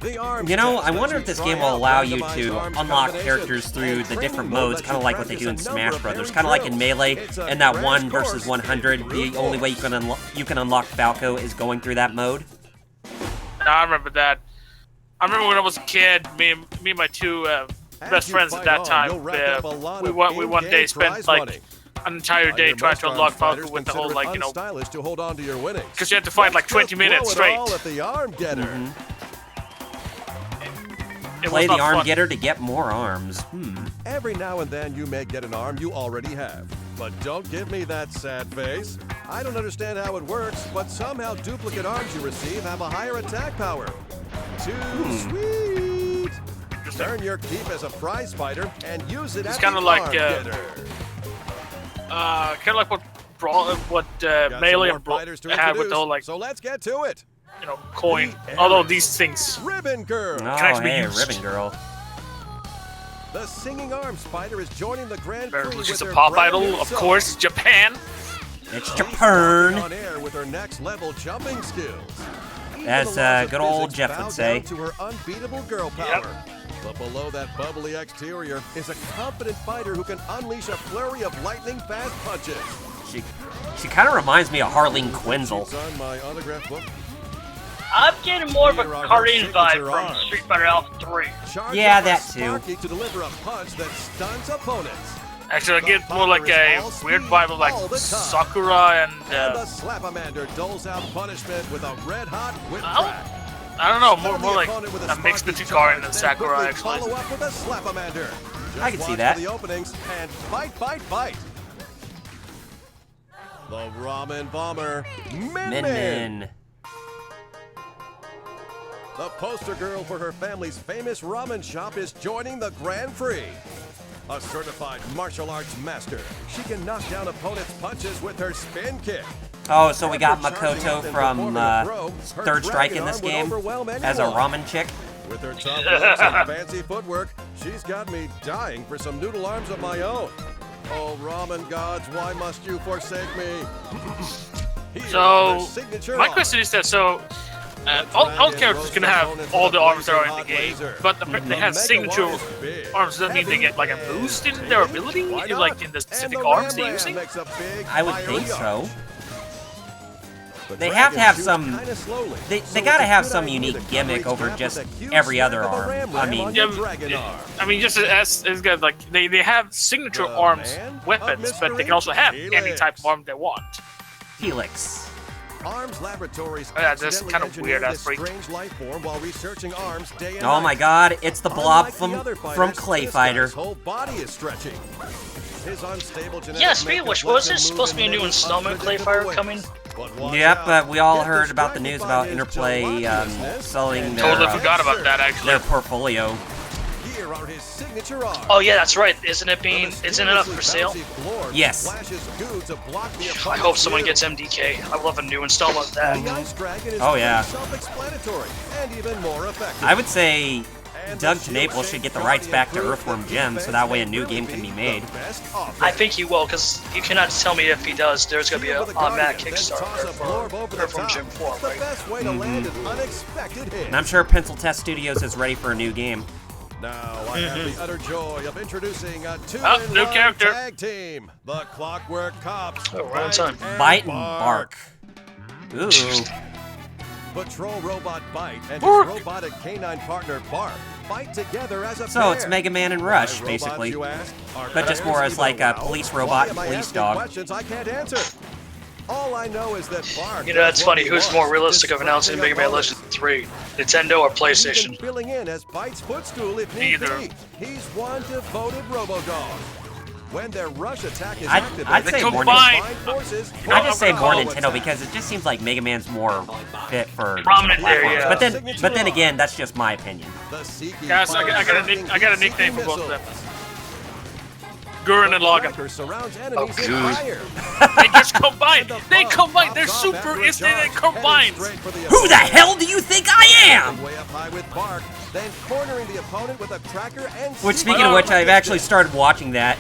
The arms You know, test I lets wonder you if this try game will out allow you randomized to arms unlock combinations, characters through and the training different mode modes, lets kind of you like what they do in practice a Smash number of Brothers, parry kind of like in drills. Melee, It's a and that crash 1 versus course 100. in The brute only way you can unlock Falco is going through that mode. I remember that. I remember when I was a kid, me and my two As best you friends at fight that on, time. you'll rack up a lot We of one day in-game spent prize like money. an entire day trying to unlock Falco with the whole, like, you know, stylish to hold on to your winnings. because you have to fight like 20 minutes straight. All at the arm getter. Play the arm getter to get more arms. Every now and then you may get an arm you already have. But don't give me that sad face. I don't understand how it works, but somehow duplicate arms you receive have a higher attack power. Too sweet! Earn your keep as a prize fighter and use it as kind of like kind of like what Melee and Brawl have with the whole, like, so let's get to it. You know, coin. Although these things Ribbon Girl. Oh, actually be hey, used. Ribbon Girl. The singing arm spider is joining the Grand Prix with she's a her pop brand idol, new of song. course, Japan. It's On Japan. air with her next level jumping skills. Even As, the laws of good old physics Jeff bow would say. down to her unbeatable girl power. But below that bubbly exterior is a confident fighter who can unleash a flurry of lightning-fast punches. She kind of reminds me of Harleen Quinzel. She's on my autograph book. I'm getting more of a Here are her Korean vibe signature from arms. Street Fighter Alpha 3. Charge Yeah, up that her too. Sparky to deliver a punch that stuns opponents. Actually, I get more like a weird vibe of like Sakura and the Slapamander doles out punishment with a red-hot whip Ow. crack. I don't know, Stun the more like opponent with a mix Sparky between charge, Karin and then Sakura, quickly actually. Follow up with a Slapamander. Just I can see watch that. for the openings and fight, fight, fight. The Ramen Bomber, Min Min Min. The poster girl for her family's famous ramen shop is joining the Grand Prix. A certified martial arts master, she can knock down opponents' punches with her spin kick. Oh, so we got After charging Makoto up and from performing a throw, her Third Strike in dragon this arm would game overwhelm as a anyone. ramen chick. With her tough looks and fancy footwork, she's got me dying for some noodle arms of my own. Oh, ramen gods, why must you forsake me? Here are her So, signature my arms. question is that, so, all characters can have all the arms that are in the game, but they have signature arms. Does that mean they get like a boost in their ability, like in the specific arms they're using? I would think so. They have to have some. They gotta have some unique gimmick over just every other arm. I mean, I mean, just as good, like they have signature arms weapons, but they can also have any type of arm they want. Helix. Arms Laboratories Yeah, that's accidentally kind of engineered weird, this that freak. strange life form while researching arms day and Oh night. my God! It's the blob Unlike from the other fighters, Clay this Fighter. guy's whole body is stretching. His unstable genetic Yeah, speaking of makeup which, lets wasn't him there supposed to be a move new in installment of Clay unpredictable Fighter coming? ways. But watch Yep, out. but we all Get heard about the news distracted about by his Interplay gelatinous selling and their, Totally forgot about that, actually. their portfolio. Here are his signature arms. Oh yeah, that's right. Isn't it up for sale? Yes. I hope someone gets MDK. I love a new installment of that. Oh, yeah. Self-explanatory and even more effective. I would say Doug Tenable should get the rights back to Earthworm Jim, so that way a new game can be made. I think he will, because you cannot tell me if he does, there's going to be an automatic Kickstarter for Earthworm Jim 4, The right? best way to land an unexpected hit. And I'm sure Pencil Test Studios is ready for a new game. Now I have the utter joy of introducing a new character. tag team, the Clockwork Cops. Oh, right on time. Bite and Bark. Ooh. Patrol Robot Bite and Bark. his robotic canine partner Bark fight together as a So pair. it's Mega Man and Rush, Why robots, basically. you ask? Are But just players more as even like a allowed? police robot and Why am I police asking dog. questions I can't answer. All I know is that Bark. You know, that's does what funny. he Who's wants, more realistic of despite announcing the Mega Man opponents. Legends 3? Nintendo or Even PlayStation? filling in as Bite's footstool if need Neither. be. He's one devoted Robo-Dog. When their rush attack is I'd activated, say more combine. forces I just say more I'm gonna Nintendo because it just seems like Mega Man's more fit for Prominent there, platforms. yeah. But then again, that's just my opinion. Guys, I got a nickname for both of them. Gurren and Logan. Surrounds enemies in good. fire. They just combine. They combine. They're super instant and combined. Who the hell do you think I am? Way up high with Bark, then cornering the opponent with a cracker and Which, speaking of which, I've actually started watching that.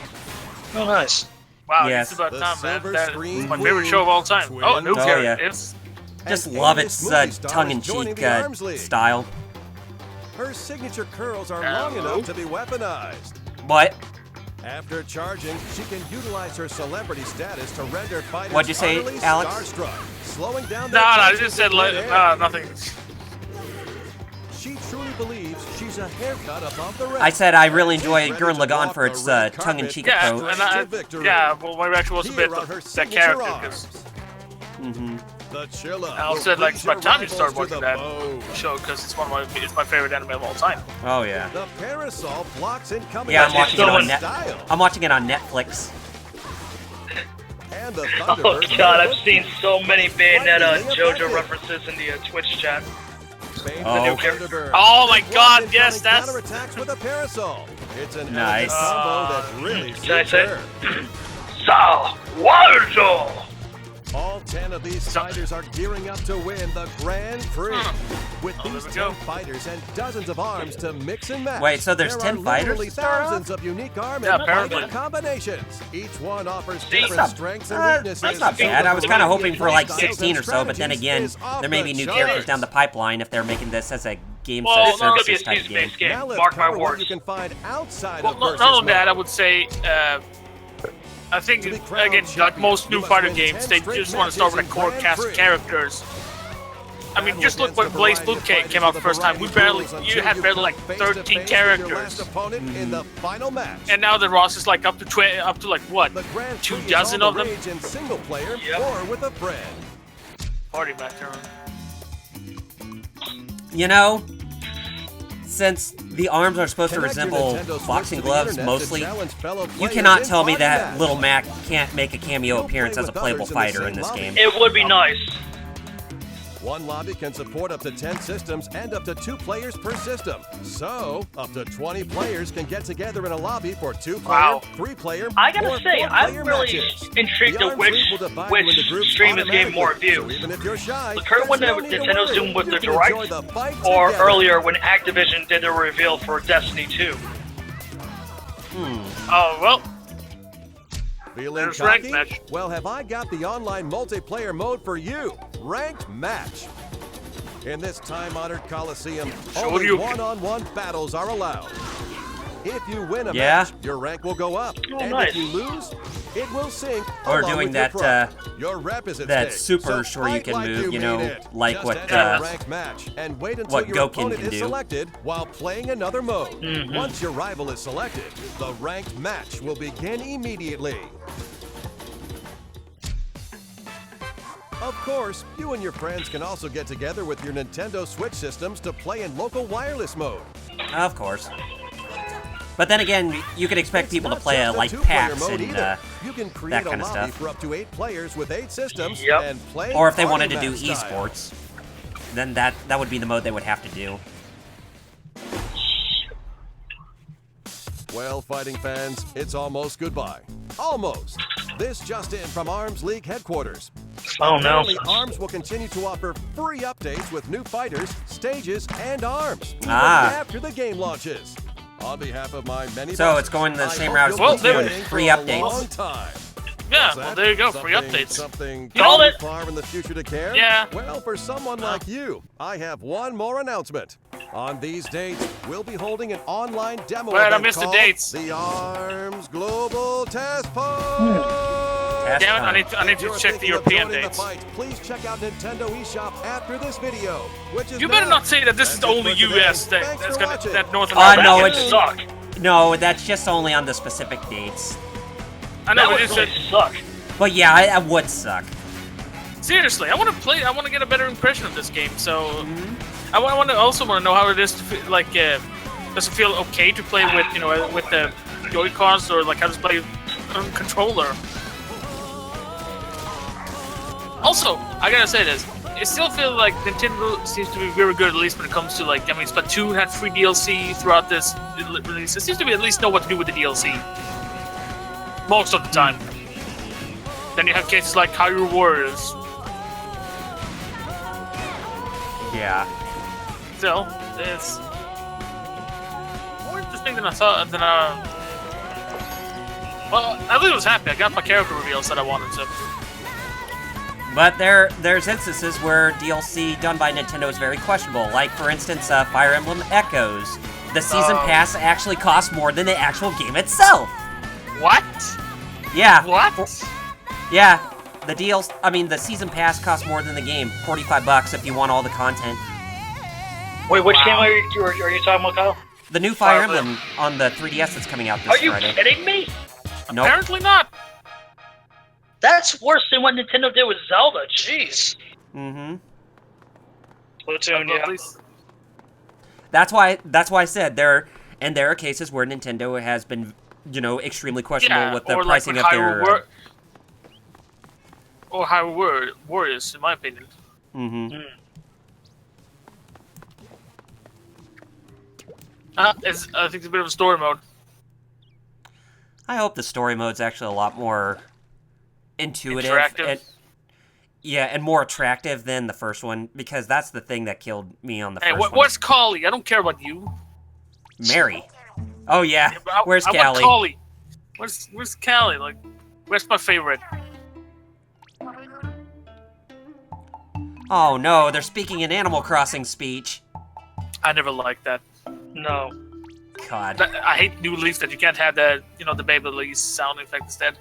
Oh, nice. Wow, Yes. it's about The time, man. Silver That's Screen my favorite Queen, show of all time. Twin Oh, new Oh, character. yeah. It's Just And love this its movie star is tongue-in-cheek joining the Arms League. style. Her signature curls are long Hello. enough to be weaponized. What? After charging, she can utilize her celebrity status to render fighters What'd you say, utterly Alex? starstruck, slowing down no, their I punches just said in midair. nothing. She truly believes she choose a haircut above the rest. I said I really enjoy She's Gurren ready to Lagann walk for the its red tongue-in-cheek Yeah, approach. well, my reaction was a bit of that character, because The Chilla I also said, like, it's about time you start watching that show, because it's my favorite anime of all time. Oh yeah. The Parasol blocks incoming. Yeah, I'm watching it on style. I'm watching it on Netflix. And the Oh Thunderbirds god, I've seen so many Bayonetta and JoJo references in the Twitch chat. Oh. Oh my god, yes, that's... counterattacks with a Parasol. It's an Nice. combo that really Can I suits say? her. Sa Warujo! All 10 of these fighters are gearing up to win the Grand Prix. With these 10 fighters and dozens of arms to mix and match. Wait, so there's there 10 are fighters literally to start off? thousands of unique arm Yeah, and apparently. fighter combinations. Each one offers See? different That's strengths and not, weaknesses. that's not bad. I was kind of hoping for like 16 Styles and or so, but then again, strategies is off there may the be new charts. characters down the pipeline if they're making this as a game Well, it's gonna be a services type game. season-based game. Now let's Mark my cover what words. you can find outside Well, of not versus only that, I mode. would say, I think, To be crowned again, like champion, most you new must fighter win games, 10 they straight just want to start with a matches core in Grand cast of Prix. characters. I mean, Battle just look against when a Blaze variety Blue of came fighters out with the a first time. variety of rules You had until barely like come face to 13 face with your characters. last opponent in the final match. And now the roster's like up to like what? The Grand 2 Prix is dozen all of the them? rage in single player Yep. or with a friend. Party match, You know, since the arms are supposed to Connect your resemble Nintendo Switch boxing to the gloves internet to mostly, challenge fellow you players cannot in tell me party that match. Little Mac can't make a cameo You'll appearance play as a with playable others in the fighter same in this lobby. game. It would be nice. One lobby can support up to 10 systems and up to 2 players per system. So, up to 20 players can get together in a lobby for 2-player, Wow. 3-player, I gotta or say, 4-player I'm really matches. intrigued The at arms which league will divide you into groups stream is getting more automatically, so views. even if you're shy, The current one there's that no need to Nintendo's worry. doing with You the can Direct, enjoy the fight or together. earlier when Activision did the reveal for Destiny 2. Oh, well, Feeling There's ranked cocky? match. Well, have I got the online multiplayer mode for you? Ranked Match. In this time-honored Coliseum, only you- one-on-one battles are allowed. If you win a Yeah. match, your rank will go up, Oh, and nice. if you lose, it will sink. Or along doing with your that, pride. Your rep is at that stake, super so sure you fight can like move, you mean know, it. like Just what, enter the ranked match and wait until what your Gouken opponent can is do. selected while playing another mode. Once your rival is selected, the ranked match will begin immediately. Of course, you and your friends can also get together with your Nintendo Switch systems to play in local wireless mode. Of course. But then again, you could expect It's people to not play just a like two-player packs mode and either. You can create that a kind of lobby stuff. for up to 8 players with 8 systems Yep. and play or if they party wanted to do match style. esports, then that would be the mode they would have to do. Well, fighting fans, it's almost goodbye. Almost. This just in from ARMS League headquarters. Oh no. Apparently, ARMS will continue to offer free updates with new fighters, stages, and arms even Ah. after the game launches. On behalf of my many So bosses, it's going the I same hope route as you'll Well, be there- waiting free for a updates. long time. yeah, What's well, that? there you go, free Something- updates. Something You know too it. far in the future to care? Yeah. Well, for someone like you, I have one more announcement. On these dates, we'll be holding an online demo Wait, I event missed the called dates. The ARMS Global Test Post. Test Damn it, I need If to you're check the thinking of European joining the dates. fight, please check out Nintendo eShop after this video, which is You better now. not say that this is That's the it only for today. US thing Thanks that's for gonna watching. that North Oh, America. no, That it's- would suck. No, that's just only on the specific dates. I That know, would it's really suck. But yeah, it would suck. seriously. I want to play. I want to get a better impression of this game. So, I also want to know how it is to feel, like. Does it feel okay to play with with the Joy-Cons, or like how does it play on controller? Also, I gotta say this. It still feels like Nintendo seems to be very good, at least when it comes to like. I mean, Splatoon had free DLC throughout this release. It seems to be at least know what to do with the DLC. Most of the time. Then you have cases like Hyrule Warriors. Yeah. Still, it's more interesting than I thought. Well, at least I was happy. I got my character reveals that I wanted to. But there's instances where DLC done by Nintendo is very questionable. Like, for instance, Fire Emblem Echoes. The season pass actually costs more than the actual game itself. What? Yeah. What? Yeah. The season pass costs more than the game. $45 if you want all the content. Wait, which game are you talking about, Kyle? The new Fire Emblem on the 3DS that's coming out this Are you Friday. kidding me? Nope. Apparently not. That's worse than what Nintendo did with Zelda. Jeez. Mm-hmm. Splatoon, At yeah. least- That's why I said there are cases where Nintendo has been, extremely questionable with the or pricing like of their. Or Hyrule Warriors, in my opinion. Mm-hmm. I think it's a bit of a story mode. I hope the story mode's actually a lot more intuitive Interactive. and more attractive than the first one, because that's the thing that killed me on the Hey, first one. where's Callie? I don't care about you. Mary? Oh yeah. Where's I want Callie? Callie. Where's Callie? Like, where's my favorite? Oh no, they're speaking in Animal Crossing speech. I never liked that. No. God. I hate New Leaf that you can't have the the Baby sound effect instead.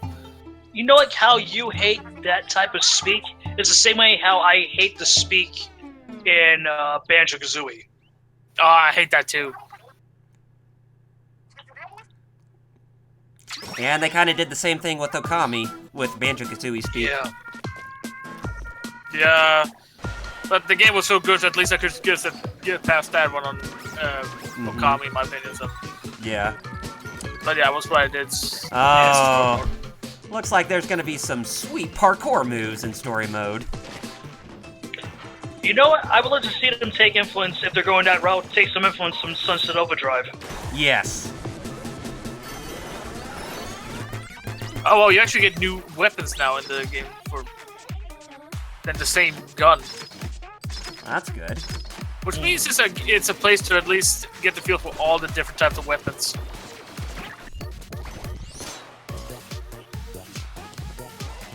You know, like how you hate that type of speak? It's the same way how I hate the speak in Banjo-Kazooie. Oh, I hate that too. And they kind of did the same thing with Okami, with Banjo-Kazooie speak. Yeah. Yeah, but the game was so good, so at least I could get past that one on Okami, in my opinion. So. Yeah. But yeah, that's what I did. Oh. Looks like there's going to be some sweet parkour moves in story mode. You know what? I would like to see them take influence, if they're going that route, take some influence from Sunset Overdrive. Yes. Oh, well, you actually get new weapons now in the game than the same gun. That's good. Which means it's a place to at least get the feel for all the different types of weapons.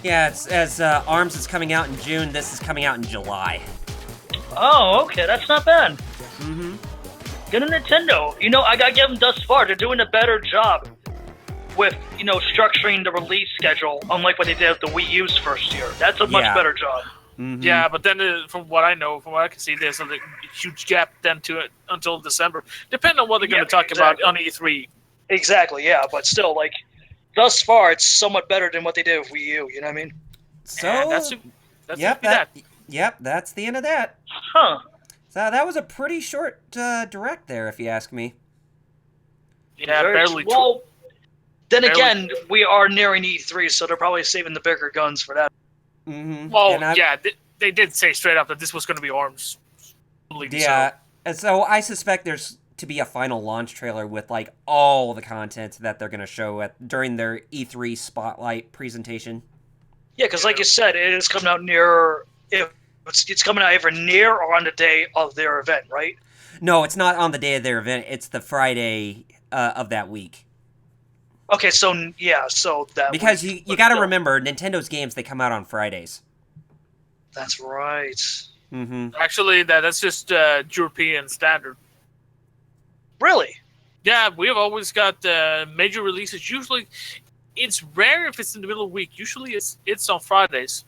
Yeah, it's as ARMS is coming out in June, this is coming out in July. Oh, okay, that's not bad. Mm-hmm. Good on Nintendo. You know, I gotta give them thus far. They're doing a better job with, structuring the release schedule, unlike what they did with the Wii U's first year. That's a much better job. Mm-hmm. Yeah, but then from what I know, from what I can see, there's a huge gap then to it until December, depending on what they're going to talk about on E3. Exactly, yeah, but still, like, thus far, it's somewhat better than what they did with Wii U, you know what I mean? So, and that's yep, that's the end of that. Huh. So that was a pretty short direct there, if you ask me. Yeah, barely. Well, then barely. again, we are nearing E3, so they're probably saving the bigger guns for that. Mm-hmm. Well, yeah, they did say straight up that this was going to be ARMS. Yeah, and so I suspect there's to be a final launch trailer with like all the content that they're going to show during their E3 Spotlight presentation. Yeah, because like you said, it is coming out near. It's coming out either near or on the day of their event, right? No, it's not on the day of their event. It's the Friday of that week. Okay, so yeah, so that because week, you got to remember, Nintendo's games, they come out on Fridays. That's right. Mm-hmm. Actually, that's just European standard. Really? Yeah, we've always got major releases. Usually, it's rare if it's in the middle of the week. Usually, it's on Fridays.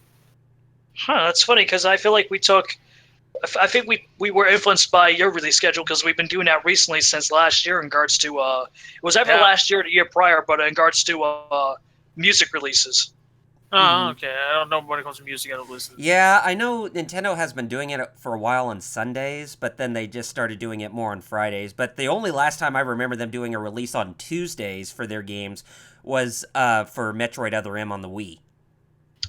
Huh, that's funny because I feel like I think we were influenced by your release schedule because we've been doing that recently since last year in regards to it was either last year or the year prior, but in regards to music releases. Oh, okay. I don't know when it comes to music. I don't listen. Yeah, I know Nintendo has been doing it for a while on Sundays, but then they just started doing it more on Fridays. But the only last time I remember them doing a release on Tuesdays for their games was for Metroid Other M on the Wii.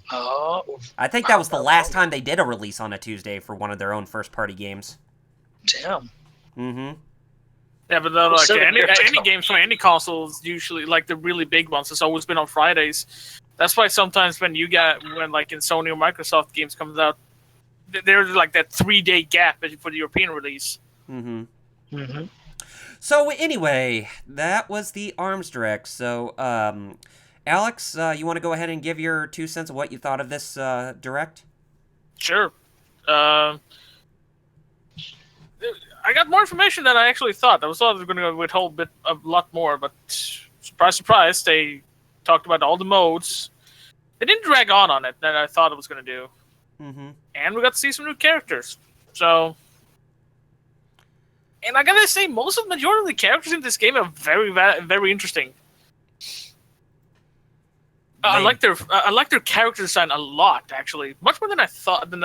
Oh. I think that was the last time they did a release on a Tuesday for one of their own first-party games. Damn. Mm-hmm. Yeah, but no, like any games from any consoles, usually like the really big ones, it's always been on Fridays. That's why sometimes when like in Sony or Microsoft games comes out, there's like that 3-day gap for the European release. Mm-hmm. Mm-hmm. So anyway, that was the ARMS Direct. So, Alex, you want to go ahead and give your 2 cents of what you thought of this Direct? Sure. I got more information than I actually thought. I thought they were going to withhold a lot more, but surprise, surprise, they talked about all the modes. They didn't drag on it that I thought it was going to do. Mm-hmm. And we got to see some new characters. So, And I gotta say, most of the majority of the characters in this game are very, very interesting. I like their character design a lot, actually, much more than I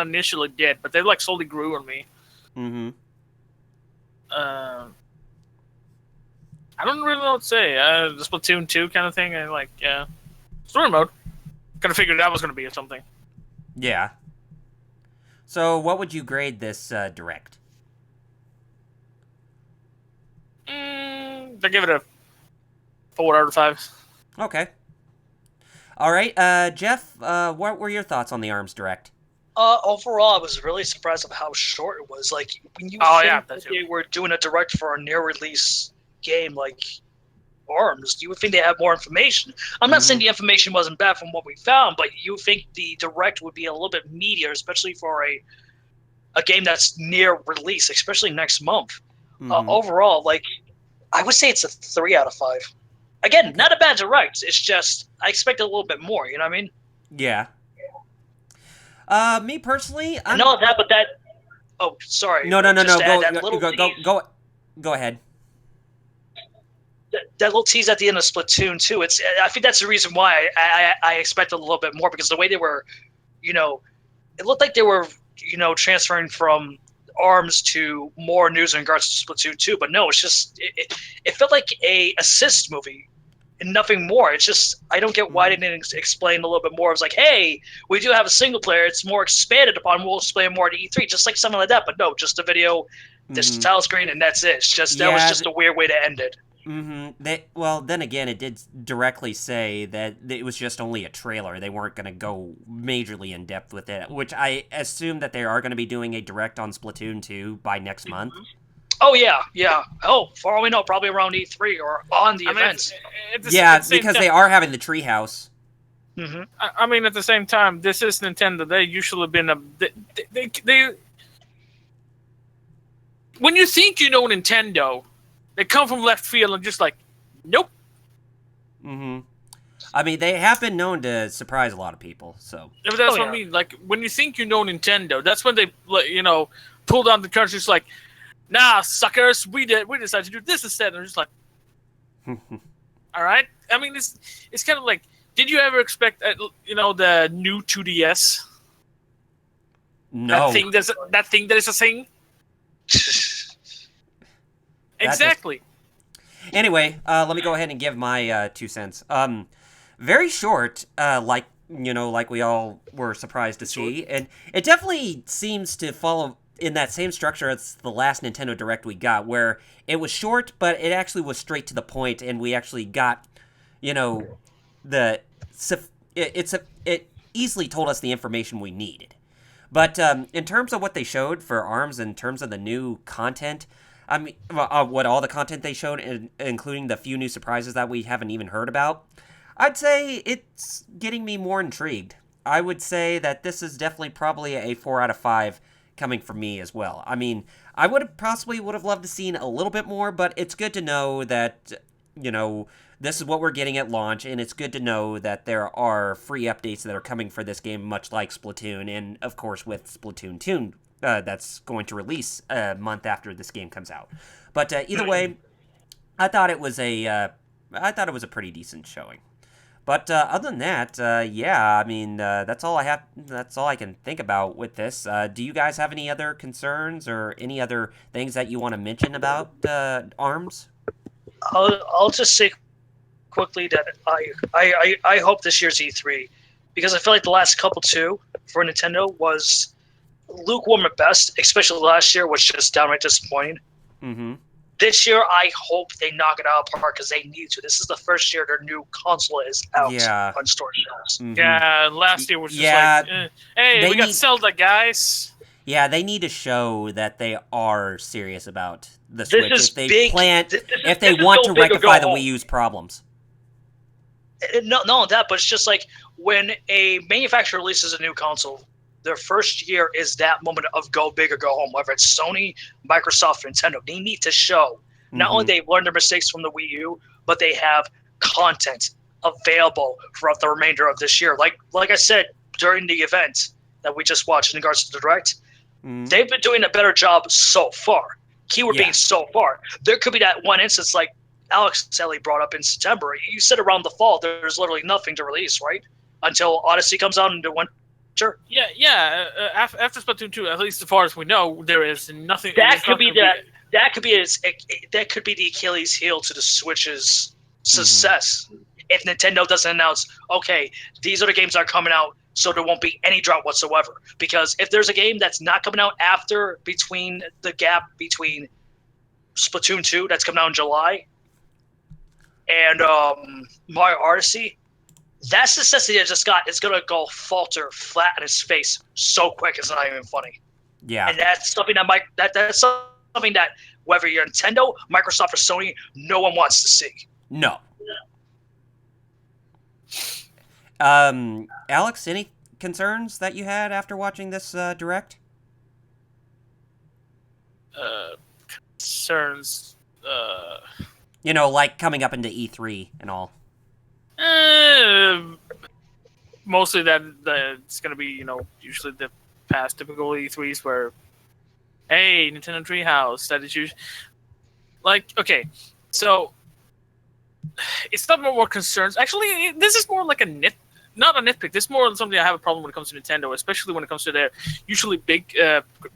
initially did. But they like slowly grew on me. Mm-hmm. I don't really know what to say. The Splatoon 2 kind of thing. Story mode. Kind of figured that was going to be or something. Yeah. So, what would you grade this direct? I give it a 4 out of 5. Okay. All right, Jeff, what were your thoughts on the ARMS Direct? Overall, I was really surprised of how short it was. Like, when you think that they were doing a direct for a near-release game like ARMS, you would think they had more information. I'm not saying the information wasn't bad from what we found, but you think the direct would be a little bit meatier, especially for a game that's near release, especially next month. Overall, like, I would say it's a 3 out of 5. Again, not a bad direct. It's just I expected a little bit more. You know what I mean? Yeah. Me personally, I know that, but that. Oh, sorry. No. Go ahead. That little tease at the end of Splatoon 2. I think that's the reason why I expected a little bit more, because the way they were, it looked like they were, transferring from ARMS to more news in regards to Splatoon 2, but no, it's just it felt like a assist movie and nothing more. It's just I don't get why they didn't explain a little bit more. It was like, hey, we do have a single player. It's more expanded upon. We'll explain more at E3, just like something like that. But no, just a video, this title screen, and that's it. It's just that was just a weird way to end it. Well, then again, it did directly say that it was just only a trailer. They weren't going to go majorly in depth with it, which I assume that they are going to be doing a direct on Splatoon 2 by next month. Oh, yeah. Oh, for all we know, probably around E3 or on the events. Because they are having the treehouse. I mean, at the same time, this is Nintendo. They usually been they when you think you know Nintendo, they come from left field and just like, nope. I mean, they have been known to surprise a lot of people, so. Yeah, but that's what I mean. Like, when you think you know Nintendo, that's when they, pull down the curtain. It's like, nah, suckers, we decided to do this instead. And they're just like, all right. I mean, it's kind of like, did you ever expect, the new 2DS? No. That thing that is a thing? Exactly. Anyway, let me go ahead and give my 2 cents. Very short, like we all were surprised to see, and it definitely seems to follow in that same structure as the last Nintendo Direct we got, where it was short, but it actually was straight to the point, and we actually got, it easily told us the information we needed. But in terms of what they showed for ARMS, in terms of the new content, I mean, what all the content they showed, including the few new surprises that we haven't even heard about, I'd say it's getting me more intrigued. I would say that this is definitely probably a 4 out of 5 coming from me as well. I mean, I would have loved to seen a little bit more, but it's good to know that, this is what we're getting at launch, and it's good to know that there are free updates that are coming for this game, much like Splatoon, and of course with Splatoon 2. That's going to release a month after this game comes out. But either way, I thought it was a pretty decent showing. But other than that, I mean, that's all I have. That's all I can think about with this. Do you guys have any other concerns or any other things that you want to mention about ARMS? I'll just say quickly that I hope this year's E3, because I feel like the last couple too for Nintendo was lukewarm at best, especially last year was just downright disappointing. This year, I hope they knock it out of the park, because they need to. This is the first year their new console is out on store shelves. Yeah, last year was just like, hey, we got Zelda, guys. Yeah, they need to show that they are serious about the Switch. If they want to rectify the Wii U's problems. Not only that, but it's just like when a manufacturer releases a new console, their first year is that moment of go big or go home. Whether it's Sony, Microsoft, or Nintendo, they need to show not only they've learned their mistakes from the Wii U, but they have content available throughout the remainder of this year. Like I said during the event that we just watched in regards to the Direct, they've been doing a better job so far. Keyword Yeah. being so far. There could be that one instance like Alex Sally brought up in September. You said around the fall, there's literally nothing to release, right? Until Odyssey comes out into winter. Yeah. After Splatoon 2, at least as far as we know, there is nothing. That could be that could be the Achilles heel to the Switch's success. If Nintendo doesn't announce, okay, these are the games that are coming out, so there won't be any drought whatsoever. Because if there's a game that's not coming out between the gap between Splatoon 2 that's coming out in July and Mario Odyssey, that success that it just got is gonna go falter flat on its face so quick it's not even funny. Yeah. And that's something that's something that whether you're Nintendo, Microsoft, or Sony, no one wants to see. No. Alex, any concerns that you had after watching this direct? Concerns. You know, like coming up into E3 and all. Mostly that it's going to be, usually the past typical E3s where, hey, Nintendo Treehouse, that is usually... Like, okay, so it's not more concerns. Actually, this is more like not a nitpick. This is more something I have a problem when it comes to Nintendo, especially when it comes to their usually big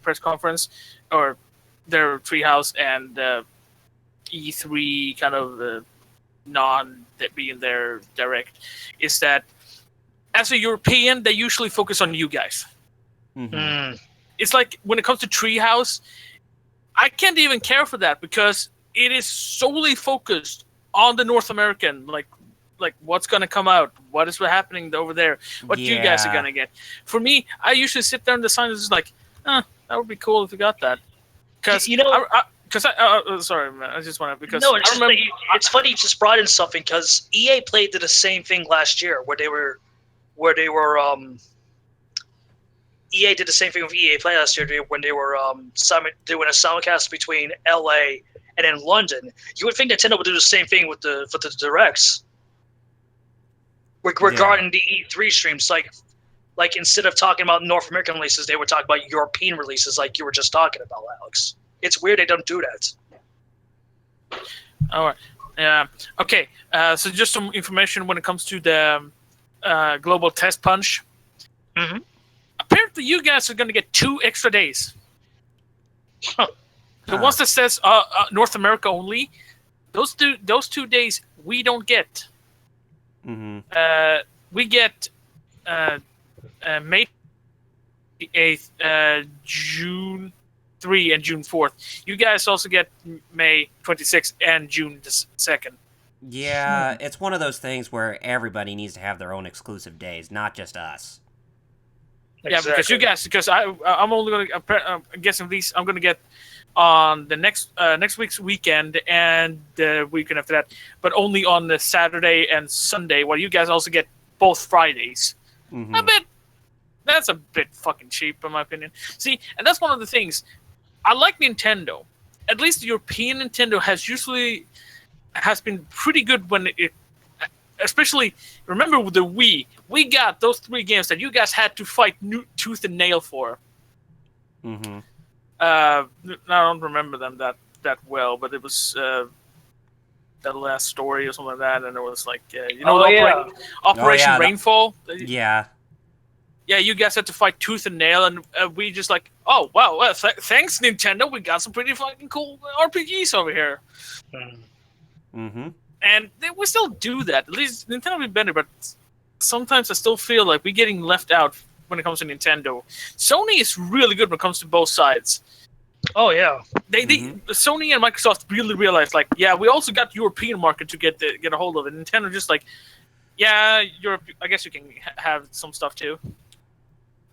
press conference or their Treehouse and E3 kind of being their direct, is that as a European, they usually focus on you guys. It's like when it comes to Treehouse, I can't even care for that because it is solely focused on the North American, like what's going to come out, what is happening over there, what you guys are going to get. For me, I usually sit there and decide, it's like, that would be cool if we got that. Because sorry, man, I just want to, because no, it's funny you just brought in something because EA did the same thing last year where they were EA did the same thing with EA Play last year when they were doing a simulcast between LA and in London. You would think Nintendo would do the same thing with the directs regarding the E3 streams. Like instead of talking about North American releases, they would talk about European releases, like you were just talking about, Alex. It's weird they don't do that. All right. Yeah. Okay. So just some information when it comes to the global test punch. Mm-hmm. Apparently, you guys are going to get 2 extra days. Huh. The ones that says North America only, those two days we don't get. We get May 8th, June 3, and June 4th. You guys also get May 26th and June 2nd. Yeah, it's one of those things where everybody needs to have their own exclusive days, not just us. Yeah, Exactly. because I'm only going to, I'm guessing these I'm going to get on the next week's weekend and the weekend after that, but only on the Saturday and Sunday, while you guys also get both Fridays. I bet that's a bit fucking cheap, in my opinion. See, and that's one of the things. I like Nintendo. At least the European Nintendo has been pretty good when it, especially, remember with the Wii, we got those 3 games that you guys had to fight tooth and nail for. I don't remember them that well, but it was that last story or something like that, and it was like, Operation Rainfall. Yeah. Yeah, you guys had to fight tooth and nail, and we just like, oh, wow, well, thanks, Nintendo, we got some pretty fucking cool RPGs over here. And we still do that. At least Nintendo be better, but sometimes I still feel like we're getting left out when it comes to Nintendo. Sony is really good when it comes to both sides. Oh yeah, Sony and Microsoft really realized, like, yeah, we also got the European market to get a hold of it. Nintendo just like, yeah, Europe. I guess you can have some stuff too.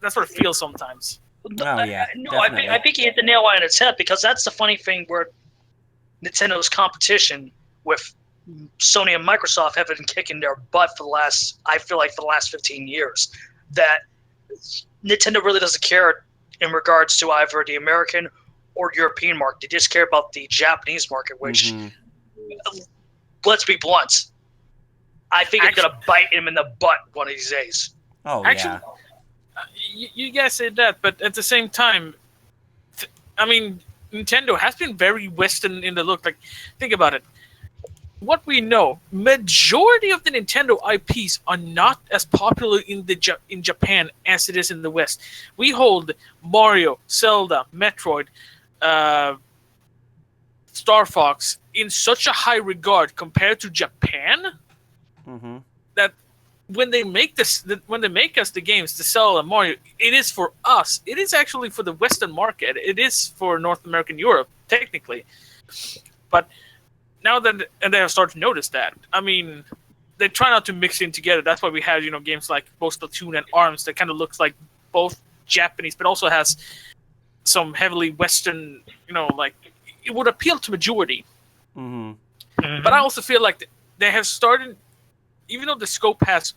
That's what it feels sometimes. Oh yeah, I think you hit the nail on its head because that's the funny thing where Nintendo's competition with Sony and Microsoft have been kicking their butt for the last 15 years. That Nintendo really doesn't care in regards to either the American or European market. They just care about the Japanese market, which, let's be blunt, I think it's going to bite him in the butt one of these days. Oh, actually, you guys say that, but at the same time, I mean, Nintendo has been very Western in the look. Like, think about it. What we know, majority of the Nintendo IPs are not as popular in Japan as it is in the West. We hold Mario, Zelda, Metroid, Star Fox in such a high regard compared to Japan that when they make us the games to sell a Mario, it is for us. It is actually for the Western market. It is for North American Europe, technically. But now that they have started to notice that, I mean, they try not to mix in together. That's why we have games like both Splatoon and ARMS that kind of looks like both Japanese, but also has some heavily Western. Like it would appeal to majority. But I also feel like they have started, even though the scope has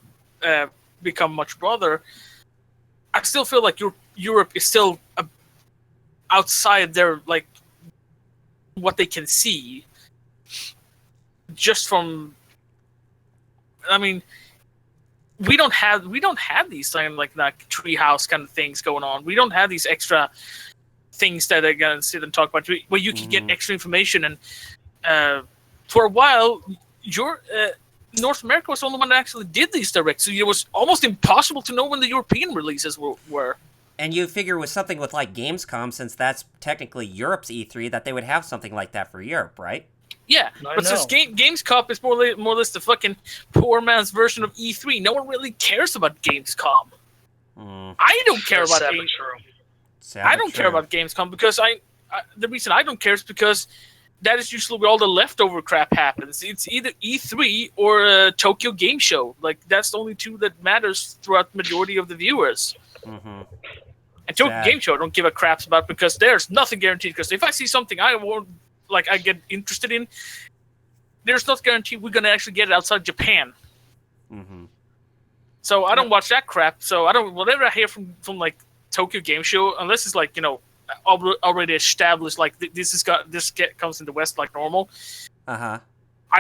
become much broader. I still feel like Europe is still outside their like what they can see. Just from, I mean, we don't have these like treehouse kind of things going on. We don't have these extra things that they're gonna sit and talk about where you can get extra information. And for a while, North America was the only one that actually did these directs, so it was almost impossible to know when the European releases were. And you figure with something with like Gamescom, since that's technically Europe's E3, that they would have something like that for Europe, right? Yeah, but since Gamescom is more or less the fucking poor man's version of E3, no one really cares about Gamescom. I don't care about it. I don't care about Gamescom because the reason I don't care is because that is usually where all the leftover crap happens. It's either E3 or Tokyo Game Show. Like, that's the only two that matters throughout the majority of the viewers. And Tokyo Game Show I don't give a crap about because there's nothing guaranteed. Because if I see something I get interested in, there's not guaranteed we're going to actually get it outside Japan. So I don't watch that crap. So I don't, whatever I hear from like Tokyo Game Show, unless it's like, already established, like this comes in the West like normal. I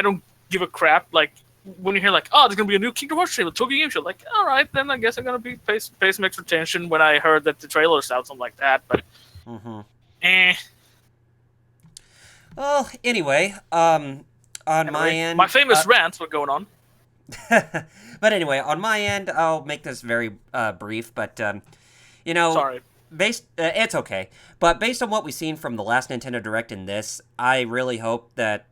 don't give a crap. Like when you hear like, oh, there's gonna be a new Kingdom Hearts trailer, Tokyo Game Show, like, all right, then I guess I'm gonna pay some extra attention when I heard that the trailer's out, something like that. But Well, anyway, on my end, my famous rants were going on. But anyway, on my end, I'll make this very brief. But sorry. It's okay. But based on what we've seen from the last Nintendo Direct and this, I really hope that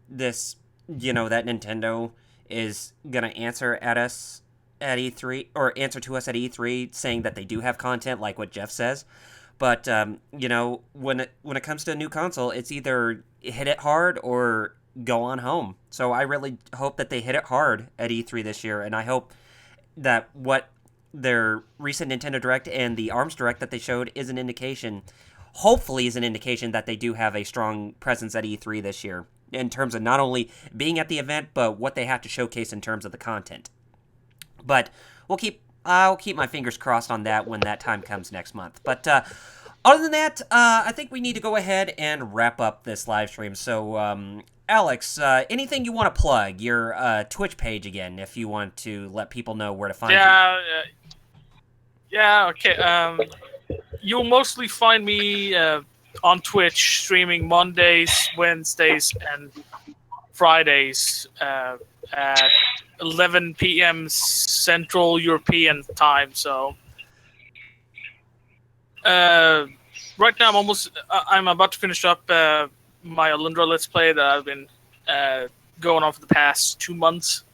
this, that Nintendo is gonna answer at us at E3, or answer to us at E3, saying that they do have content, like what Jeff says. But when it comes to a new console, it's either hit it hard or go on home. So I really hope that they hit it hard at E3 this year, and I hope that what their recent Nintendo Direct and the ARMS Direct that they showed is an indication, hopefully is an indication that they do have a strong presence at E3 this year, in terms of not only being at the event, but what they have to showcase in terms of the content. But I'll keep my fingers crossed on that when that time comes next month. But other than that, I think we need to go ahead and wrap up this live stream. So, Alex, anything you want to plug? Your Twitch page again, if you want to let people know where to find you. Yeah, okay. You'll mostly find me on Twitch streaming Mondays, Wednesdays, and Fridays at 11 p.m. Central European time. So right now I'm about to finish up my Alundra Let's Play that I've been going on for the past 2 months.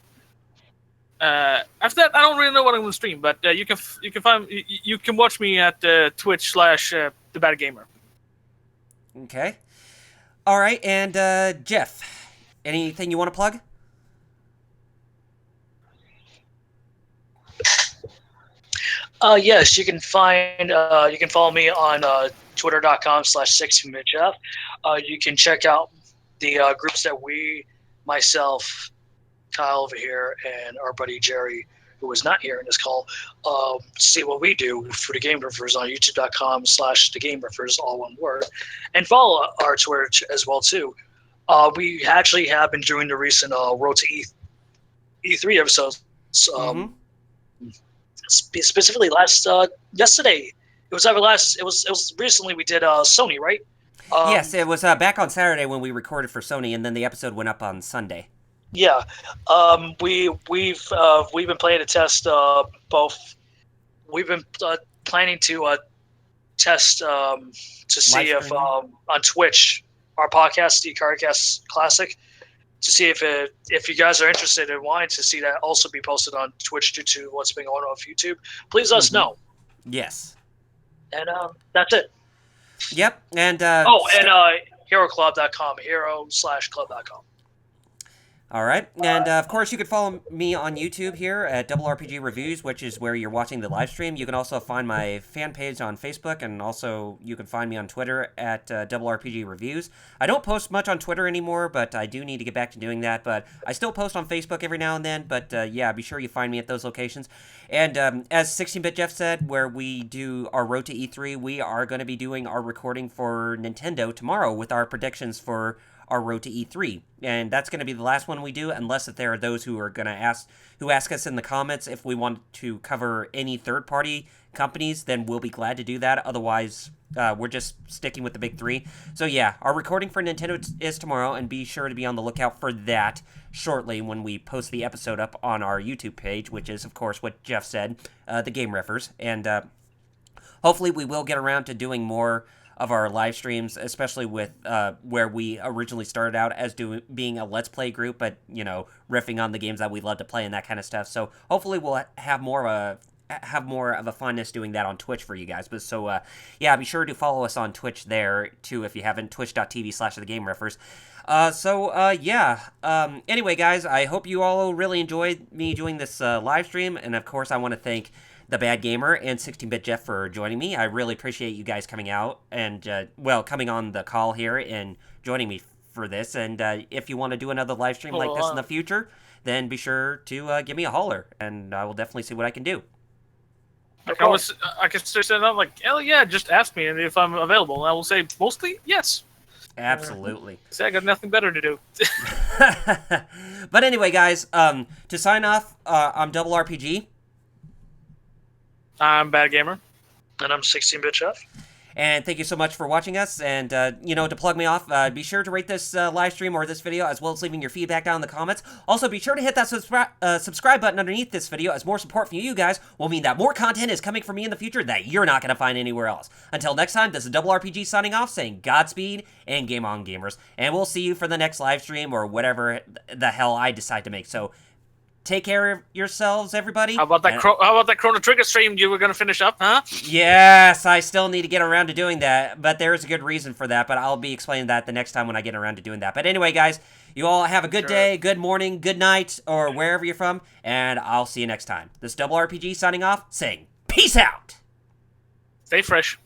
After that, I don't really know what I'm going to stream, but you can watch me at Twitch / The Bad Gamer. Okay. All right, and Jeff, anything you want to plug? Yes, you can follow me on twitter.com/6FeetJeff. You can check out the groups that myself, Kyle over here, and our buddy Jerry, who was not here in this call, see what we do for the Game Riffers on youtube.com/thegameriffers, all one word, and follow our Twitter as well too. We actually have been doing the recent Road to E3 episodes. Specifically yesterday. It was recently we did Sony, right? Yes, it was back on Saturday when we recorded for Sony, and then the episode went up on Sunday. Yeah, we've been playing to test both. We've been planning to test to see if on Twitch our podcast, the Cardcast Classic, to see if you guys are interested in wanting to see that also be posted on Twitch due to what's been going on with YouTube. Please let us know. Yes. And that's it. Yep. And HeroClub.com, hero/club.com. All right, and of course you can follow me on YouTube here at RRPG Reviews, which is where you're watching the live stream. You can also find my fan page on Facebook, and also you can find me on Twitter at RRPG Reviews. I don't post much on Twitter anymore, but I do need to get back to doing that. But I still post on Facebook every now and then. But yeah, be sure you find me at those locations. And as 16-Bit Jeff said, where we do our Road to E3, we are going to be doing our recording for Nintendo tomorrow with our predictions for our Road to E3, and that's going to be the last one we do, unless if there are those who are going to ask us in the comments if we want to cover any third-party companies, then we'll be glad to do that. Otherwise, we're just sticking with the big three. So yeah, our recording for Nintendo is tomorrow, and be sure to be on the lookout for that shortly when we post the episode up on our YouTube page, which is, of course, what Jeff said, the Game Refers, and hopefully we will get around to doing more of our live streams, especially with where we originally started out as being a Let's Play group, but, you know, riffing on the games that we love to play and that kind of stuff. So hopefully we'll have more of a funness doing that on Twitch for you guys. But so, yeah, be sure to follow us on Twitch there, too, if you haven't, twitch.tv/thegamerefers. Anyway, guys, I hope you all really enjoyed me doing this live stream, and of course I want to thank The Bad Gamer and 16-Bit Jeff for joining me. I really appreciate you guys coming out and, coming on the call here and joining me for this. And if you want to do another live stream like this in the future, then be sure to give me a holler, and I will definitely see what I can do. I can start saying, I'm like, hell yeah, just ask me and if I'm available. And I will say, mostly, yes. Absolutely. See, I got nothing better to do. But anyway, guys, to sign off, I'm Double RPG. I'm Bad Gamer. And I'm 16-Bit Jeff. And thank you so much for watching us. And, to plug me off, be sure to rate this live stream or this video, as well as leaving your feedback down in the comments. Also, be sure to hit that subscribe button underneath this video, as more support from you guys will mean that more content is coming from me in the future that you're not going to find anywhere else. Until next time, this is Double RPG signing off, saying Godspeed and Game On, gamers. And we'll see you for the next live stream or whatever the hell I decide to make. So, take care of yourselves, everybody. How about that Chrono Trigger stream you were going to finish up, huh? Yes, I still need to get around to doing that, but there's a good reason for that, but I'll be explaining that the next time when I get around to doing that. But anyway, guys, you all have a good day, good morning, good night, or wherever you're from, and I'll see you next time. This is Double RPG signing off, saying peace out! Stay fresh.